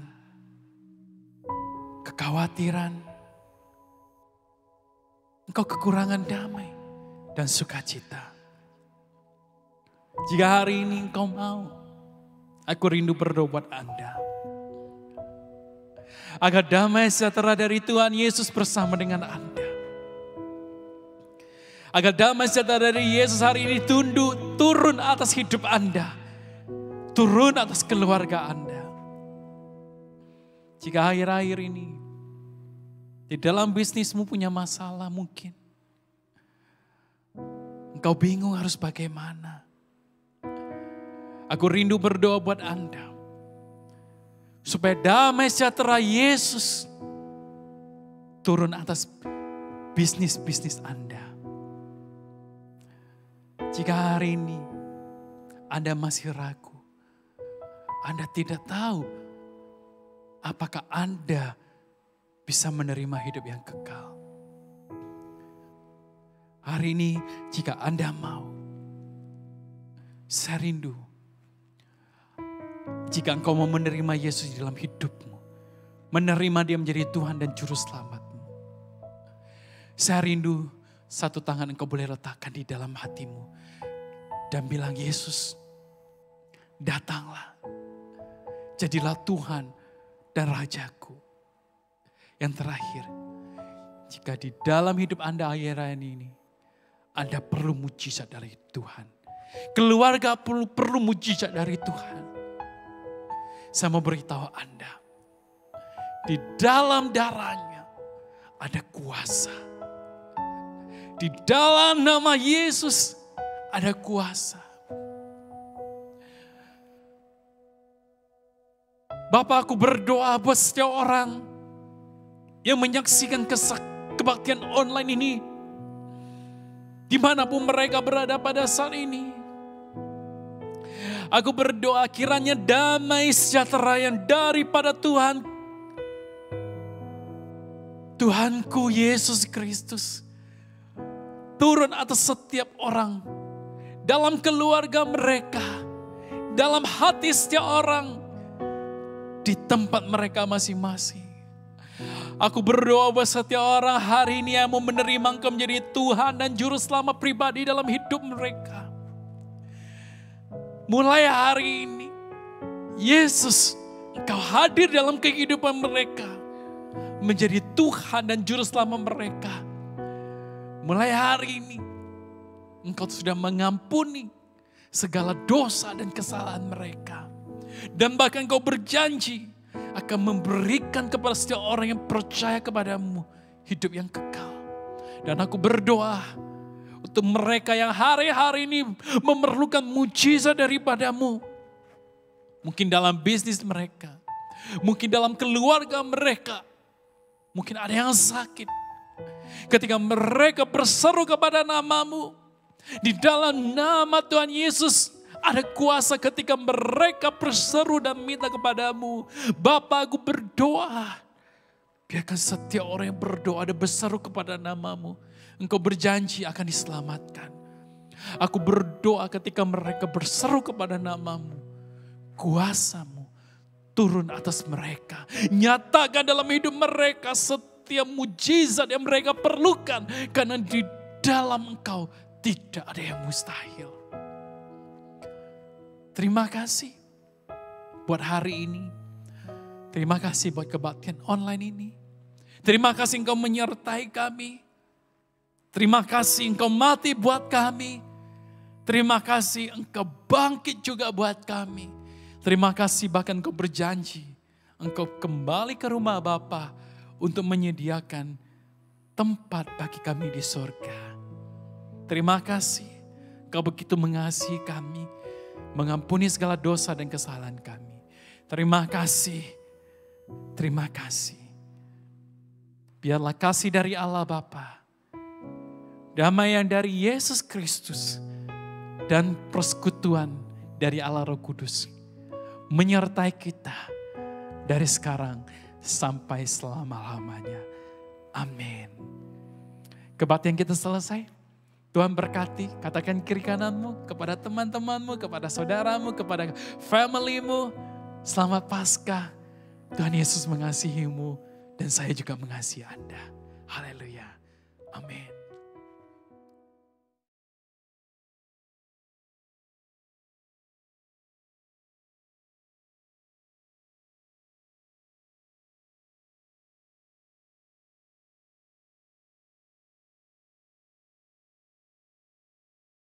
kekhawatiran, engkau kekurangan damai dan sukacita. Jika hari ini engkau mau, aku rindu berdoa buat Anda. Agar damai sejahtera dari Tuhan Yesus bersama dengan Anda. Agar damai sejahtera dari Yesus hari ini turun atas hidup Anda. Turun atas keluarga Anda. Jika akhir-akhir ini di dalam bisnismu punya masalah mungkin. Engkau bingung harus bagaimana. Aku rindu berdoa buat Anda. Supaya damai sejahtera Yesus turun atas bisnis-bisnis Anda. Jika hari ini Anda masih ragu, Anda tidak tahu apakah Anda bisa menerima hidup yang kekal. Hari ini jika Anda mau, saya rindu jika engkau mau menerima Yesus di dalam hidupmu, menerima Dia menjadi Tuhan dan Juru Selamatmu. Saya rindu satu tangan engkau boleh letakkan di dalam hatimu dan bilang, Yesus, datanglah, jadilah Tuhan dan Rajaku. Yang terakhir, jika di dalam hidup Anda akhir-akhir ini, Anda perlu mujizat dari Tuhan. Keluarga perlu mujizat dari Tuhan. Saya mau beritahu Anda, di dalam darahnya ada kuasa. Di dalam nama Yesus ada kuasa. Bapak, aku berdoa buat setiap orang yang menyaksikan kebaktian online ini, dimanapun mereka berada pada saat ini. Aku berdoa kiranya damai sejahtera yang daripada Tuhan, Tuhanku Yesus Kristus, turun atas setiap orang, dalam keluarga mereka, dalam hati setiap orang, di tempat mereka masing-masing. Aku berdoa buat setiap orang hari ini yang mau menerima Engkau menjadi Tuhan dan Juru Selamat pribadi dalam hidup mereka. Mulai hari ini, Yesus, Engkau hadir dalam kehidupan mereka, menjadi Tuhan dan Juru Selamat mereka. Mulai hari ini, Engkau sudah mengampuni segala dosa dan kesalahan mereka. Dan bahkan Engkau berjanji akan memberikan kepada setiap orang yang percaya kepadamu hidup yang kekal. Dan aku berdoa untuk mereka yang hari-hari ini memerlukan mujizat daripadamu. Mungkin dalam bisnis mereka, mungkin dalam keluarga mereka, mungkin ada yang sakit. Ketika mereka berseru kepada namamu, di dalam nama Tuhan Yesus ada kuasa ketika mereka berseru dan minta kepadamu. Bapa, aku berdoa, biarkan setiap orang yang berdoa dan berseru kepada namamu, Engkau berjanji akan diselamatkan. Aku berdoa ketika mereka berseru kepada namamu, kuasamu turun atas mereka. Nyatakan dalam hidup mereka setiap mujizat yang mereka perlukan. Karena di dalam Engkau tidak ada yang mustahil. Terima kasih buat hari ini. Terima kasih buat kebaktian online ini. Terima kasih Engkau menyertai kami. Terima kasih Engkau mati buat kami. Terima kasih Engkau bangkit juga buat kami. Terima kasih bahkan Engkau berjanji, Engkau kembali ke rumah Bapa untuk menyediakan tempat bagi kami di surga. Terima kasih Engkau begitu mengasihi kami, mengampuni segala dosa dan kesalahan kami. Terima kasih, terima kasih. Biarlah kasih dari Allah Bapa, damai yang dari Yesus Kristus, dan persekutuan dari Allah Roh Kudus menyertai kita dari sekarang sampai selama-lamanya. Amin. Kebaktian kita selesai. Tuhan berkati, katakan kiri kananmu kepada teman-temanmu, kepada saudaramu, kepada familymu. Selamat Paskah. Tuhan Yesus mengasihimu dan saya juga mengasihi Anda. Haleluya. Amin.